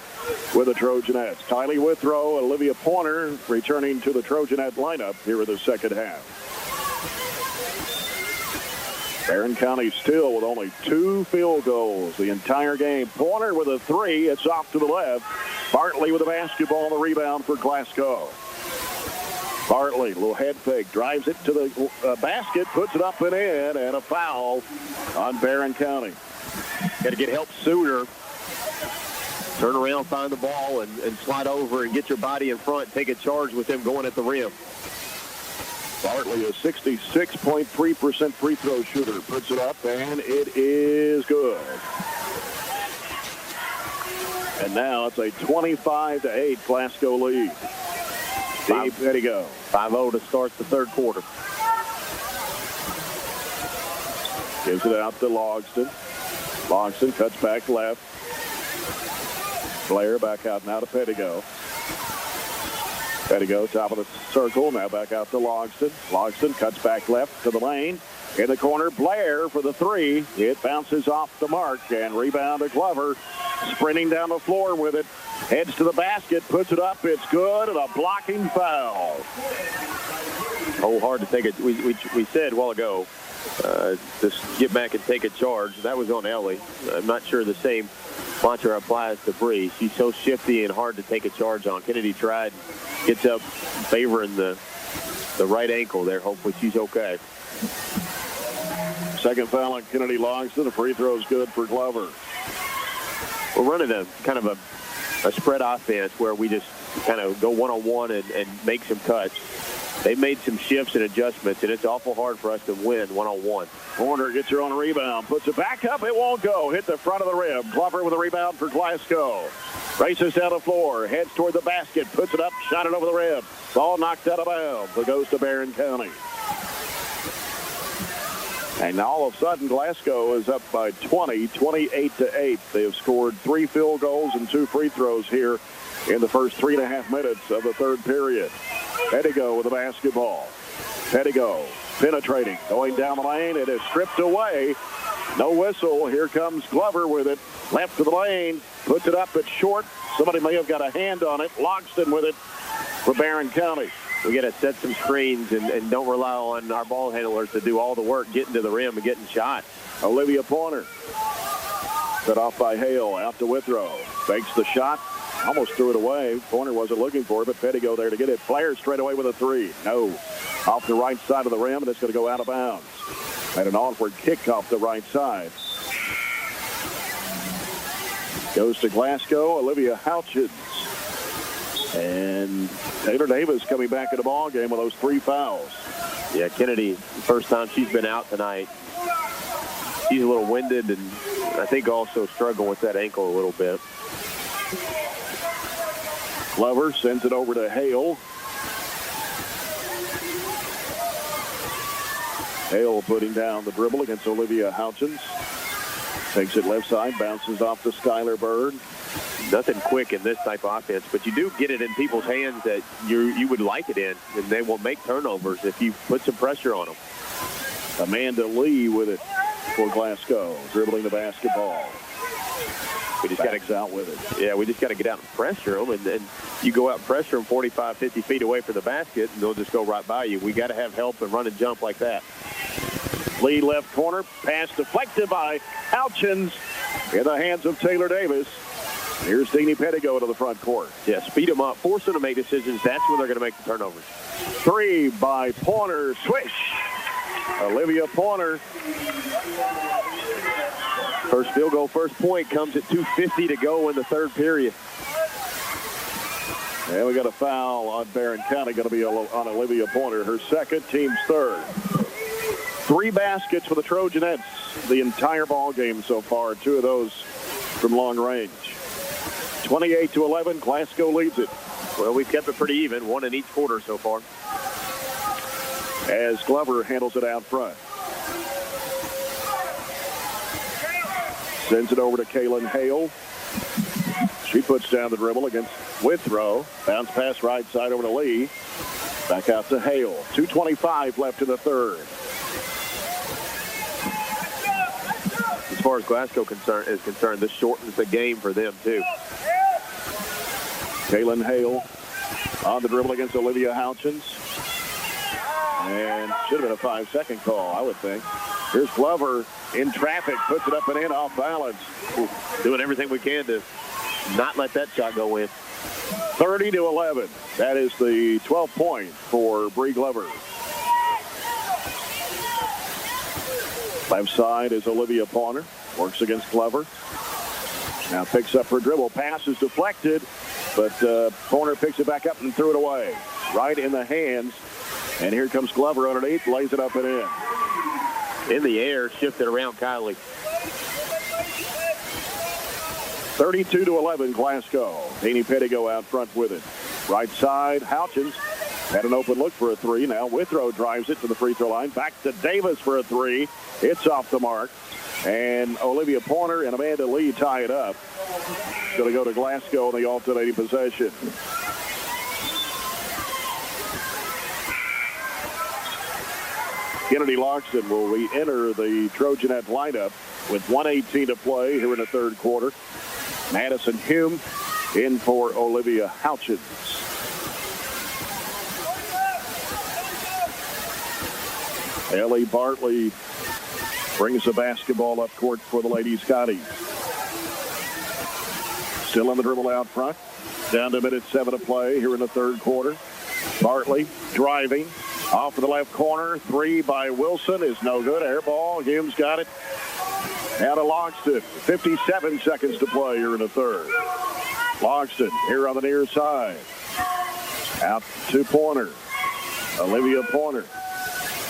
with the Trojanettes. Kylie Withrow, Olivia Pointer returning to the Trojanet lineup here in the second half. Barren County still with only 2 field goals the entire game. Pointer with a 3. It's off to the left. Bartley with the basketball and the rebound for Glasgow. Bartley, little head fake, drives it to the basket, puts it up and in, and a foul on Barren County. Got to get help sooner. Turn around, find the ball, and slide over and get your body in front. Take a charge with them going at the rim. Bartley, a 66.3% free throw shooter, puts it up, and it is good. And now it's a 25-8 Glasgow lead. Steve Pettigo. 5-0 to start the third quarter. Gives it out to Logston. Logston cuts back left. Blair back out now to Pettigo. Pettigo, top of the circle, now back out to Logston. Logston cuts back left to the lane. In the corner, Blair for the three. It bounces off the mark and rebound to Glover. Sprinting down the floor with it. Heads to the basket, puts it up. It's good, and a blocking foul. Oh, hard to take it. We said a while ago, just get back and take a charge. That was on Ellie. I'm not sure the same mantra applies to Bree. She's so shifty and hard to take a charge on. Kennedy tried, gets up favoring the right ankle there. Hopefully she's okay. Second foul on Kennedy Logston. The free throw is good for Glover. We're running a kind of a spread offense where we just kind of go one-on-one and make some cuts. They made some shifts and adjustments, and it's awful hard for us to win one-on-one. Horner gets her on a rebound, puts it back up. It won't go. Hit the front of the rim. Glover with a rebound for Glasgow. Races down the floor, heads toward the basket, puts it up, shot it over the rim. Ball knocked out of bounds. It goes to Barren County. And now all of a sudden, Glasgow is up by 20, 28-8. They have scored 3 field goals and 2 free throws here in the first 3.5 minutes of the third period. Pettigo with the basketball. Pettigo penetrating, going down the lane. It is stripped away. No whistle. Here comes Glover with it. Left to the lane. Puts it up. It's short. Somebody may have got a hand on it. Logston with it for Barren County. We got to set some screens and don't rely on our ball handlers to do all the work getting to the rim and getting shots. Olivia Pointer. Set off by Hale. Out to Withrow. Fakes the shot. Almost threw it away. Pointer wasn't looking for it, but Pettigo there to get it. Blair straight away with a three. No. Off the right side of the rim, and it's going to go out of bounds. And an onward kick off the right side. Goes to Glasgow. Olivia Houchins. And Taylor Davis coming back in the ball game with those 3 fouls. Yeah, Kennedy, first time she's been out tonight. She's a little winded and I think also struggling with that ankle a little bit. Glover sends it over to Hale. Hale putting down the dribble against Olivia Houchins. Takes it left side, bounces off to Skylar Bird. Nothing quick in this type of offense, but you do get it in people's hands that you would like it in, and they will make turnovers if you put some pressure on them. Amanda Lee with it for Glasgow, dribbling the basketball. We just got to out with it. Yeah, we just got to get out and pressure them, and then you go out and pressure them 45, 50 feet away from the basket, and they'll just go right by you. We got to have help and run and jump like that. Lee left corner, pass deflected by Houchins in the hands of Taylor Davis. Here's Deanie Pettigo to the front court. Yeah, speed them up, force them to make decisions. That's when they're going to make the turnovers. 3 by Pointer. Swish. Olivia Pointer. First field goal, first point comes at 2:50 to go in the third period. And we got a foul on Barren County, going to be on Olivia Pointer, her second, team's third. 3 baskets for the Trojanettes the entire ball game so far. 2 of those from long range. 28-11, Glasgow leads it. Well, we've kept it pretty even, 1 in each quarter so far. As Glover handles it out front. Sends it over to Kaylin Hale. She puts down the dribble against Withrow. Bounce pass right side over to Lee. Back out to Hale. 2:25 left in the third. As far as Glasgow is concerned, this shortens the game for them, too. Kaylin Hale on the dribble against Olivia Houchins. And should have been a 5-second call, I would think. Here's Glover in traffic, puts it up and in off balance. Doing everything we can to not let that shot go in. 30-11. That is the 12th point for Bree Glover. Left side is Olivia Pointer. Works against Glover. Now picks up her dribble. Pass is deflected, but Pointer picks it back up and threw it away. Right in the hands. And here comes Glover underneath, lays it up and in. In the air, shifted around Kylie. 32-11 Glasgow. Danny Pettigo out front with it. Right side, Houchins had an open look for a three. Now Withrow drives it to the free throw line. Back to Davis for a three. It's off the mark. And Olivia Pointer and Amanda Lee tie it up. Going to go to Glasgow in the alternating possession. Kennedy Loxton will re-enter the Trojanet lineup with 1:18 to play here in the third quarter. Madison Hume in for Olivia Houchins. Ellie Bartley brings the basketball up court for the Lady Scotties. Still on the dribble out front. Down to minute 7 to play here in the third quarter. Bartley driving. Off of the left corner. Three by Wilson is no good. Air ball. Hume's got it. Now to Logston. 57 seconds to play here in the third. Logston here on the near side. Out to Pointer. Olivia Pointer.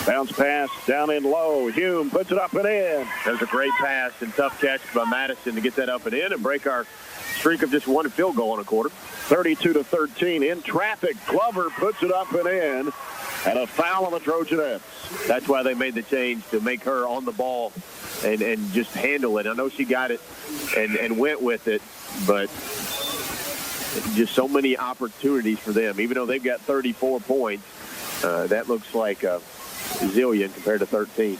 Bounce pass down in low. Hume puts it up and in. There's a great pass and tough catch by Madison to get that up and in and break our streak of just one field goal in a quarter. 32-13 in traffic. Glover puts it up and in. And a foul on the Trojanettes. That's why they made the change, to make her on the ball and just handle it. I know she got it and went with it, but just so many opportunities for them. Even though they've got 34 points, that looks like a zillion compared to 13. Yeah.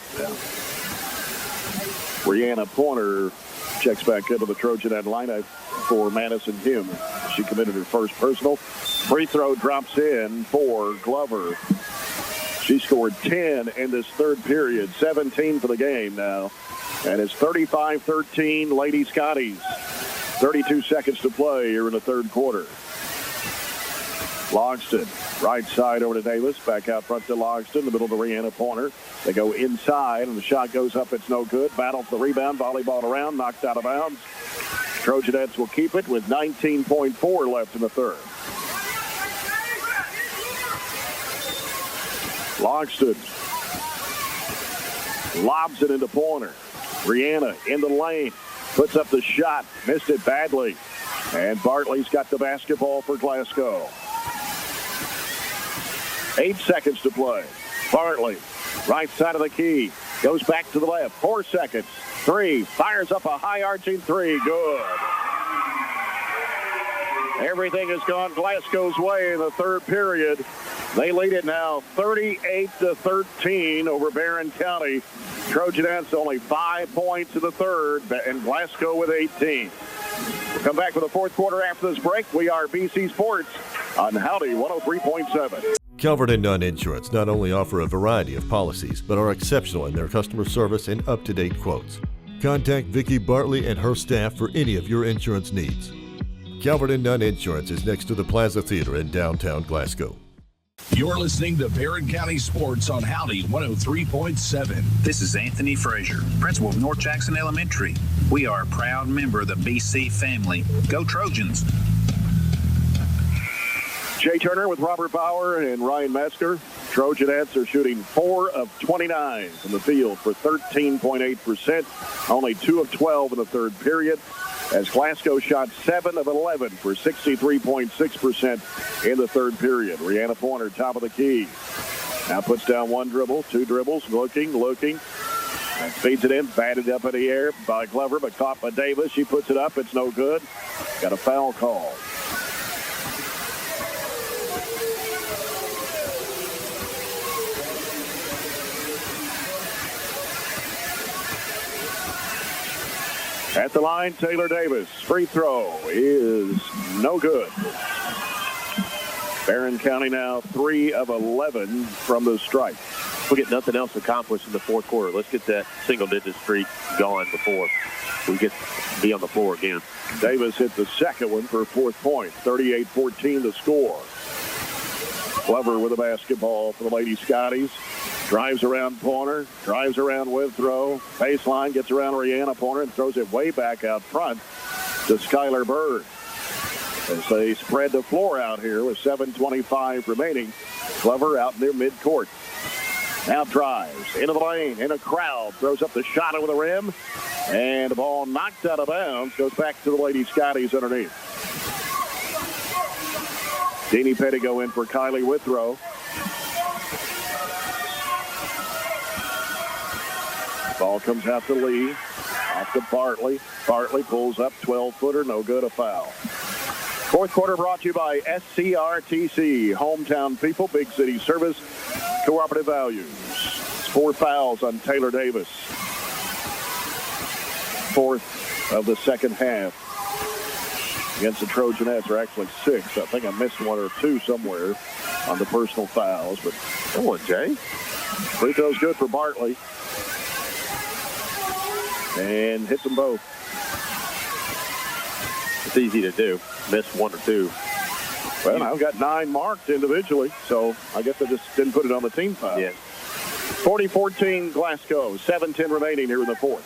Brianna Pointer checks back into the Trojanet lineup for Madison Hume. She committed her first personal. Free throw drops in for Glover. She scored 10 in this third period, 17 for the game now. And it's 35-13 Lady Scotties. 32 seconds to play here in the third quarter. Logston, right side over to Davis. Back out front to Logston, the middle to Brianna Pointer. They go inside, and the shot goes up. It's no good. Battle for the rebound. Volleyball around. Knocked out of bounds. Trojanettes will keep it with 19.4 left in the third. Logston lobs it into Pointer. Brianna in the lane. Puts up the shot. Missed it badly. And Bartley's got the basketball for Glasgow. 8 seconds to play. Bartley, right side of the key. Goes back to the left. 4 seconds. Three. Fires up a high arching three. Good. Everything has gone Glasgow's way in the third period. They lead it now 38-13 over Barren County. Trojanettes only 5 points in the third, and Glasgow with 18. We'll come back for the fourth quarter after this break. We are BC Sports on Howdy 103.7. Calvert and Nunn Insurance not only offer a variety of policies, but are exceptional in their customer service and up-to-date quotes. Contact Vicki Bartley and her staff for any of your insurance needs. Calvert and Nunn Insurance is next to the Plaza Theater in downtown Glasgow. You're listening to Barren County Sports on Howdy 103.7. This is Anthony Frazier, principal of North Jackson Elementary. We are a proud member of the BC family. Go Trojans! Jay Turner with Robert Bauer and Ryan Metzger. Trojanettes are shooting 4 of 29 from the field for 13.8%. Only 2 of 12 in the third period. As Glasgow shot 7 of 11 for 63.6% in the third period. Brianna Pointer, top of the key. Now puts down 1 dribble, 2 dribbles, looking. And feeds it in, batted up in the air by Glover, but caught by Davis. She puts it up, it's no good. Got a foul call. At the line, Taylor Davis. Free throw is no good. Barren County now 3 of 11 from the stripe. We'll get nothing else accomplished in the fourth quarter. Let's get that single-digit streak going before we get to be on the floor again. Davis hit the second one for a 4th point. 38-14 the score. Glover with the basketball for the Lady Scotties. Drives around Pointer, drives around Withrow. Baseline, gets around Brianna Pointer and throws it way back out front to Skylar Bird. As they spread the floor out here with 7:25 remaining. Glover out near midcourt. Now drives into the lane, in a crowd, throws up the shot over the rim, and the ball knocked out of bounds, goes back to the Lady Scotties underneath. Deanie Pettigo in for Kylie Withrow. Ball comes out to Lee, off to Bartley. Bartley pulls up, 12-footer, no good, a foul. Fourth quarter brought to you by SCRTC, hometown people, big city service, cooperative values. 4 fouls on Taylor Davis. Fourth of the second half against the Trojanettes, or actually 6. I think I missed 1 or 2 somewhere on the personal fouls, but come on, Jay. Free throw's good for Bartley. And hits them both. It's easy to do. Miss 1 or 2. Well, I've got 9 marked individually, so I guess I just didn't put it on the team foul. Yeah. 40-14 Glasgow. 7:10 remaining here in the fourth.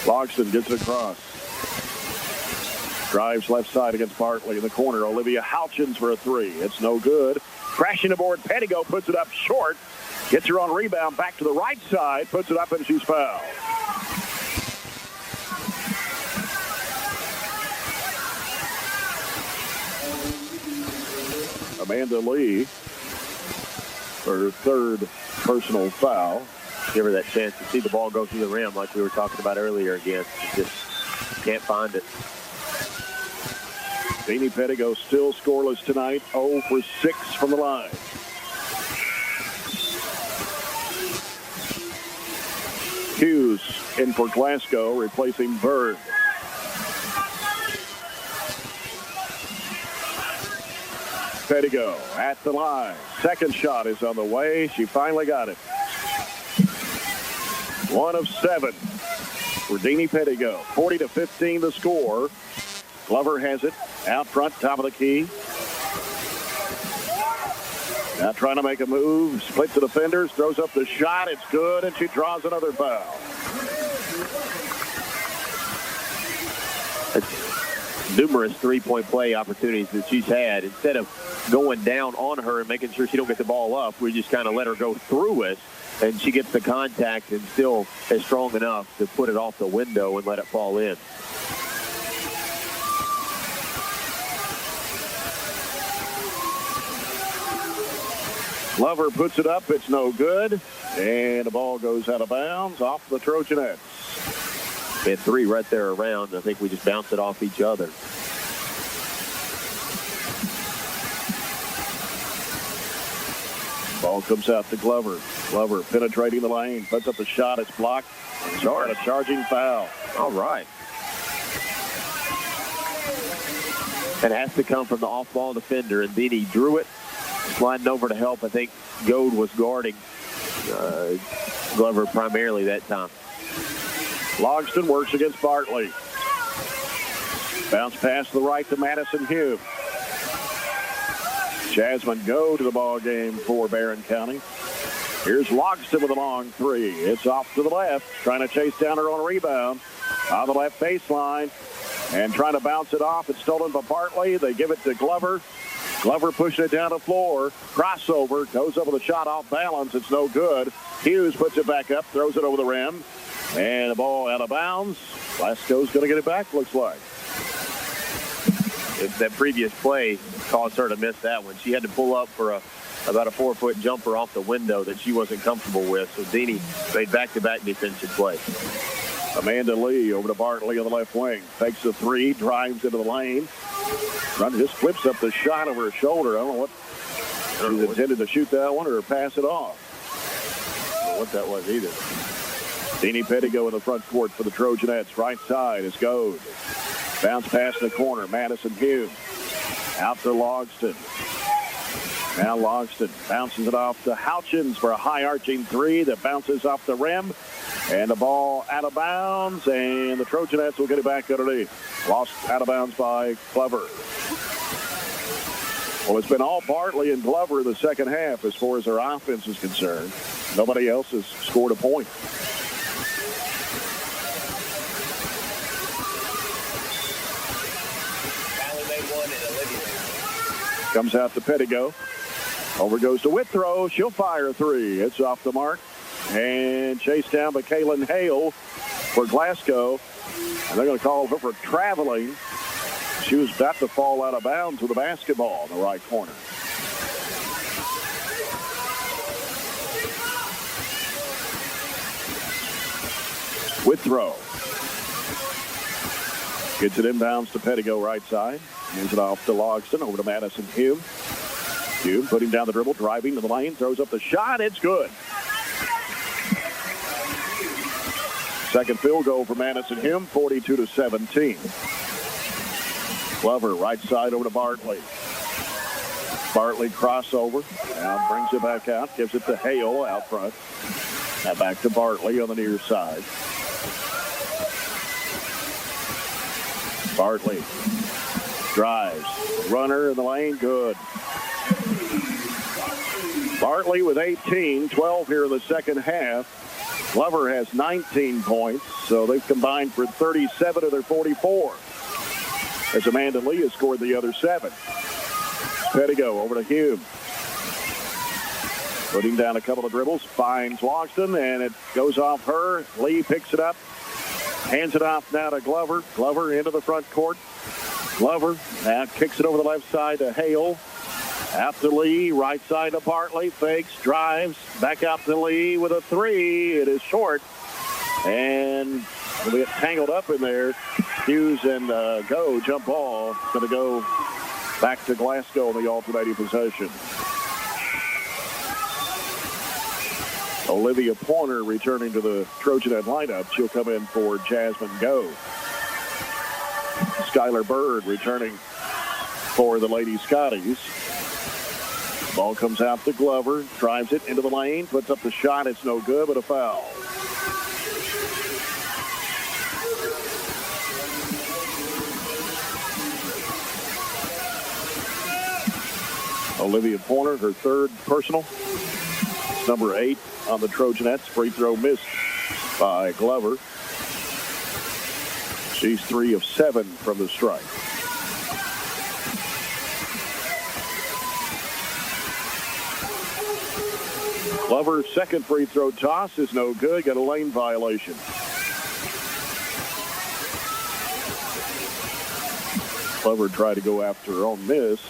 Logston gets it across. Drives left side against Bartley in the corner. Olivia Houchins for a 3. It's no good. Crashing aboard, Pettigo puts it up short. Gets her on rebound, back to the right side, puts it up, and she's fouled. Amanda Lee, her 3rd personal foul. Give her that chance to see the ball go through the rim like we were talking about earlier again. Just can't find it. Deanie Pettigo still scoreless tonight, 0 for 6 from the line. Hughes in for Glasgow, replacing Bird. Pettigo at the line. Second shot is on the way. She finally got it. 1 of 7 for Deanie Pettigo. 40-15 the score. Glover has it out front, top of the key. Now trying to make a move. Split to defenders. Throws up the shot. It's good, and she draws another foul. Numerous three-point play opportunities that she's had. Instead of going down on her and making sure she don't get the ball up, we just kind of let her go through it, and she gets the contact and still is strong enough to put it off the window and let it fall in. Glover puts it up. It's no good. And the ball goes out of bounds off the Trojanettes. We had 3 right there around. I think we just bounced it off each other. Ball comes out to Glover. Glover penetrating the lane. Puts up the shot. It's blocked. A charging foul. All right. It has to come from the off-ball defender, and then he drew it. Sliding over to help. I think Goad was guarding Glover primarily that time. Logston works against Bartley. Bounce pass to the right to Madison Hume. Jasmine Goad to the ball game for Barren County. Here's Logston with a long 3. It's off to the left. Trying to chase down her own rebound. On the left baseline. And trying to bounce it off. It's stolen by Bartley. They give it to Glover. Glover pushing it down the floor. Crossover. Goes over the shot off balance. It's no good. Hughes puts it back up. Throws it over the rim. And the ball out of bounds. Glasgow's going to get it back, looks like. If that previous play caused her to miss that one. She had to pull up for about a 4-foot jumper off the window that she wasn't comfortable with. So Deanie made back-to-back defensive plays. Amanda Lee over to Bartley on the left wing. Takes the 3, drives into the lane. Runner just flips up the shot over her shoulder. I don't know what she's intended to shoot that one or pass it off. I don't know what that was either. Deanie Pettigo in the front court for the Trojanettes. Right side is Goad. Bounce pass in the corner. Madison Hume. Out to Logston. Now Logston bounces it off to Houchins for a high arching 3 that bounces off the rim. And the ball out of bounds, and the Trojanettes will get it back underneath. Lost out of bounds by Glover. Well, it's been all Bartley and Glover in the second half as far as their offense is concerned. Nobody else has scored a point. Comes out to Pettigo. Over goes to Withrow. She'll fire three. It's off the mark. And chased down by Kaylin Hale for Glasgow. And they're going to call her for traveling. She was about to fall out of bounds with the basketball in the right corner. Withrow. Gets it inbounds to Pettigo right side. Hands it off to Logston. Over to Madison Hume. Hume putting down the dribble, driving to the lane, throws up the shot. It's good. Second field goal for Madison Hume, 42-17. Glover right side over to Bartley. Bartley crossover. Now brings it back out. Gives it to Hale out front. Now back to Bartley on the near side. Bartley drives. Runner in the lane. Good. Bartley with 18, 12 here in the second half. Glover has 19 points, so they've combined for 37 of their 44. As Amanda Lee has scored the other 7. Pettigo over to Hume. Putting down a couple of dribbles, finds Logston, and it goes off her. Lee picks it up, hands it off now to Glover. Glover into the front court. Glover now kicks it over the left side to Hale. Out to Lee, right side to Bartley, fakes, drives, back out to Lee with a three. It is short, and will get tangled up in there. Hughes and jump ball. It's going to go back to Glasgow in the alternating possession. Olivia Pointer returning to the Trojanet lineup. She'll come in for Jasmine Go. Skylar Bird returning for the Lady Scotties. Ball comes out to Glover, drives it into the lane, puts up the shot. It's no good, but a foul. Olivia Pointer, her third personal. Number 8 on the Trojanettes. Free throw missed by Glover. She's 3 of 7 from the strike. Glover's second free throw toss is no good. Got a lane violation. Glover tried to go after her own miss.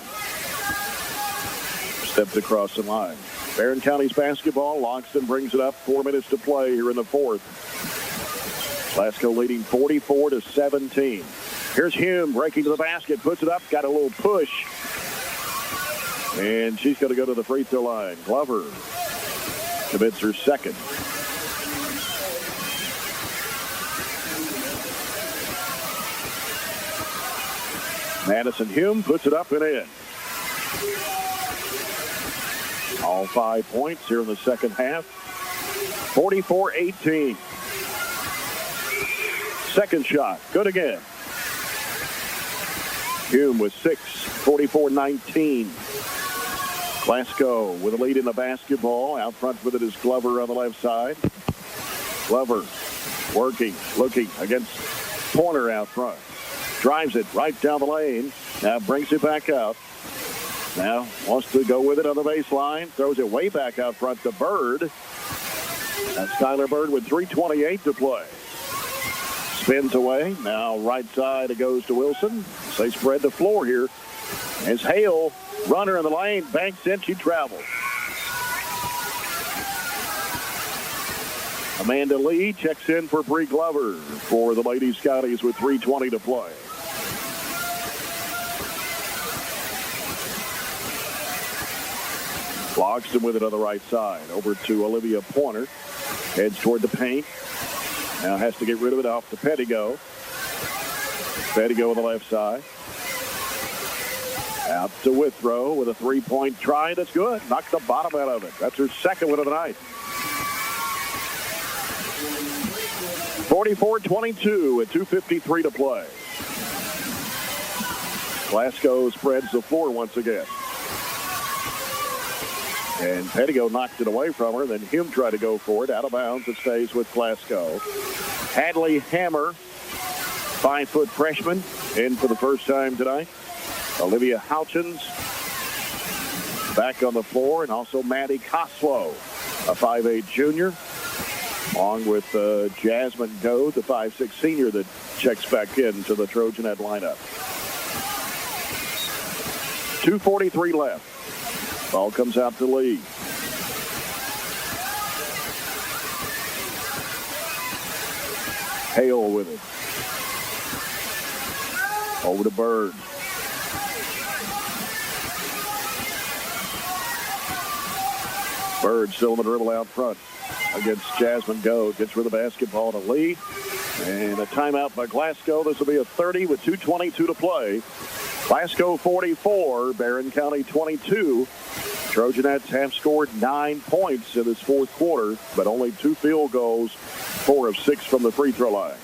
Stepped across the line. Barren County's basketball. Logston brings it up. 4 minutes to play here in the fourth. Glasgow leading 44-17. Here's Hume breaking to the basket. Puts it up. Got a little push. And she's going to go to the free throw line. Glover commits her second. Madison Hume puts it up and in. All 5 points here in the second half. 44-18. Second shot. Good again. Hume with 6. 44-19. Glasgow with a lead in the basketball. Out front with it is Glover on the left side. Glover working, looking against Pointer out front. Drives it right down the lane. Now brings it back out. Now wants to go with it on the baseline. Throws it way back out front to Bird. That's Skylar Bird with 3:28 to play. Spins away. Now right side it goes to Wilson. They spread the floor here. As Hale, runner in the lane, banks in. She travels. Amanda Lee checks in for Bree Glover for the Lady Scotties with 3:20 to play. Logston with it on the right side. Over to Olivia Pointer. Heads toward the paint. Now has to get rid of it off to Pettigo. Pettigo on the left side. Out to Withrow with a three-point try. That's good. Knocked the bottom out of it. That's her second win of the night. 44-22 with 2:53 to play. Glasgow spreads the floor once again. And Pettigo knocked it away from her. Then Hume tried to go for it. Out of bounds. It stays with Glasgow. Hadley Hammer, 5-foot freshman, in for the first time tonight. Olivia Houchins, back on the floor, and also Maddie Coslow, a 5'8 junior, along with Jasmine Goad, the 5'6 senior that checks back into the Trojanette lineup. 2:43 left. Ball comes out to Lee. Hale with it. Over to Bird. Bird still in the dribble out front against Jasmine Goad. Gets rid of the basketball to Lee. And a timeout by Glasgow. This will be a 30 with 2:22 to play. Glasgow 44, Barren County 22. Trojanettes have scored 9 points in this fourth quarter, but only 2 field goals, 4 of 6 from the free throw line.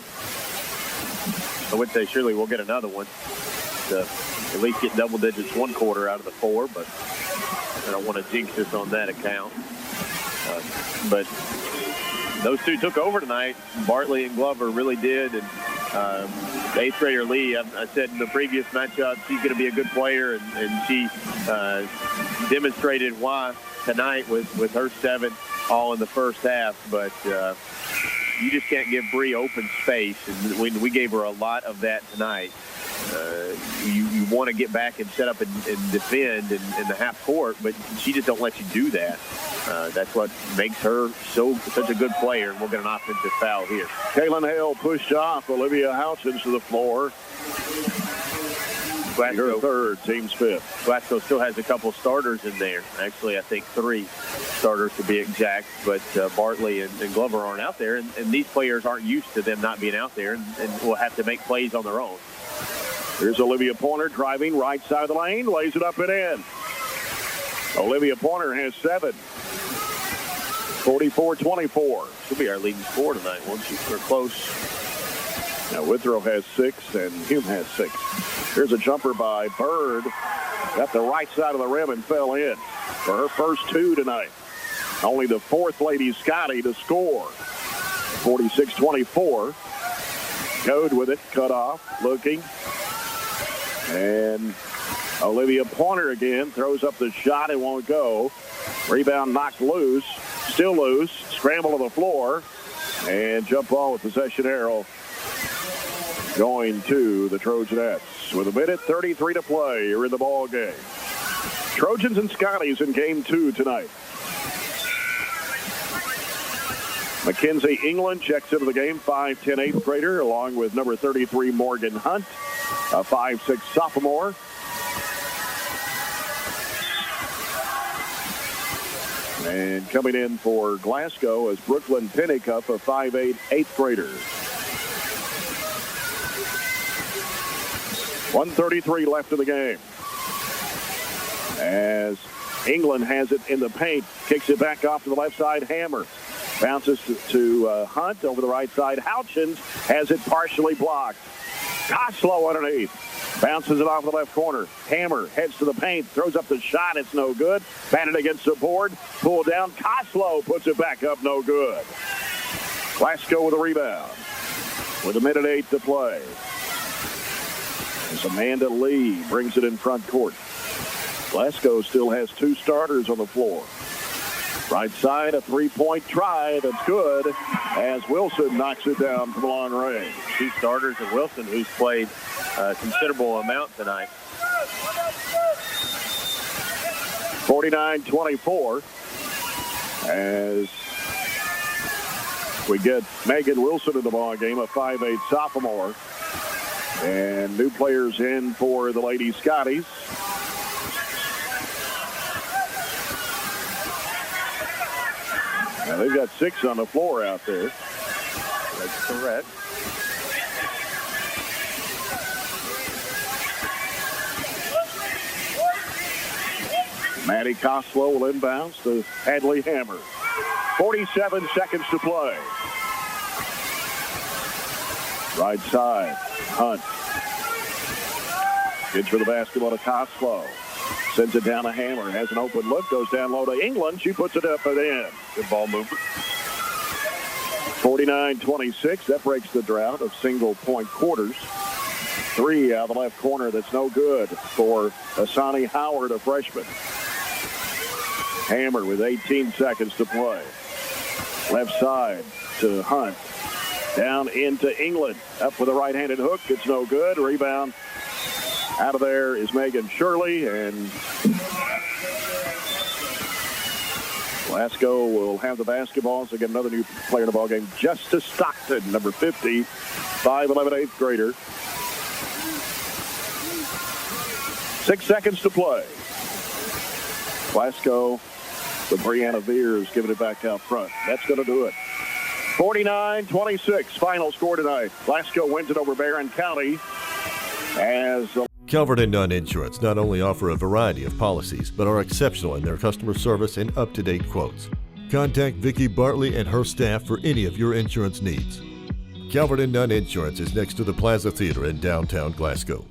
I would say surely we'll get another one to at least get double digits one quarter out of the 4, but I don't want to jinx us on that account. But those two took over tonight. Bartley and Glover really did. And eighth grader Lee, I said in the previous matchup, she's going to be a good player, and she demonstrated why tonight with her 7 all in the first half. But you just can't give Bree open space, and we gave her a lot of that tonight. You want to get back and set up and defend in the half court, but she just don't let you do that. That's what makes her such a good player, and we'll get an offensive foul here. Kaylin Hale pushed off Olivia Houchins to the floor. Glasgow, her third, team's 5th. Glasgow still has a couple starters in there. Actually, I think 3 starters to be exact, but Bartley and Glover aren't out there, and these players aren't used to them not being out there, and will have to make plays on their own. Here's Olivia Pointer driving right side of the lane, lays it up and in. Olivia Pointer has 7. 44-24. She'll be our leading scorer tonight, won't she? We're close. Now Withrow has 6 and Hume has 6. Here's a jumper by Bird. Got the right side of the rim and fell in for her first 2 tonight. Only the 4th Lady Scotty to score. 46-24. Goad with it, cut off, looking. And Olivia Pointer again throws up the shot. It won't go. Rebound knocked loose. Still loose. Scramble to the floor. And jump ball with possession arrow going to the Trojanettes. With 1:33 to play, you're in the ball game. Trojans and Scotties in game 2 tonight. Mackenzie England checks into the game, 5'10", 8th grader, along with number 33, Morgan Hunt, a 5'6" sophomore. And coming in for Glasgow is Brooklyn Pennicup, a 5'8", 8th grader. 1:33 left in the game. As England has it in the paint, kicks it back off to the left side, Hammer. Bounces to Hunt over the right side. Houchins has it partially blocked. Coslow underneath. Bounces it off the left corner. Hammer heads to the paint. Throws up the shot. It's no good. Batted against the board. Pulled down. Coslow puts it back up. No good. Glasgow with a rebound. With 1:08 to play. As Amanda Lee brings it in front court. Glasgow still has 2 starters on the floor. Right side, a 3-point try. That's good as Wilson knocks it down from long range. 2 starters and Wilson, who's played a considerable amount tonight. 49-24 as we get Megan Wilson in the ball game, a 5'8" sophomore. And new players in for the Lady Scotties. Now they've got 6 on the floor out there. That's correct. Maddie Coslow will inbounds to Hadley Hammer. 47 seconds to play. Right side, Hunt. Gets for the basketball to Coslow. Sends it down to Hammer. Has an open look. Goes down low to England. She puts it up and in. Good ball movement. 49-26. That breaks the drought of single-point quarters. 3 out of the left corner. That's no good for Asani Howard, a freshman. Hammer with 18 seconds to play. Left side to Hunt. Down into England. Up with a right-handed hook. It's no good. Rebound. Out of there is Megan Shirley. And Glasgow will have the basketball. So get another new player in the ball game. Justice Stockton, number 50. 5'11", 8th grader. 6 seconds to play. Glasgow, the Brianna Veers giving it back out front. That's going to do it. 49-26 final score tonight. Glasgow wins it over Barren County as Calvert and Nunn Insurance not only offer a variety of policies, but are exceptional in their customer service and up-to-date quotes. Contact Vicki Bartley and her staff for any of your insurance needs. Calvert and Nunn Insurance is next to the Plaza Theater in downtown Glasgow.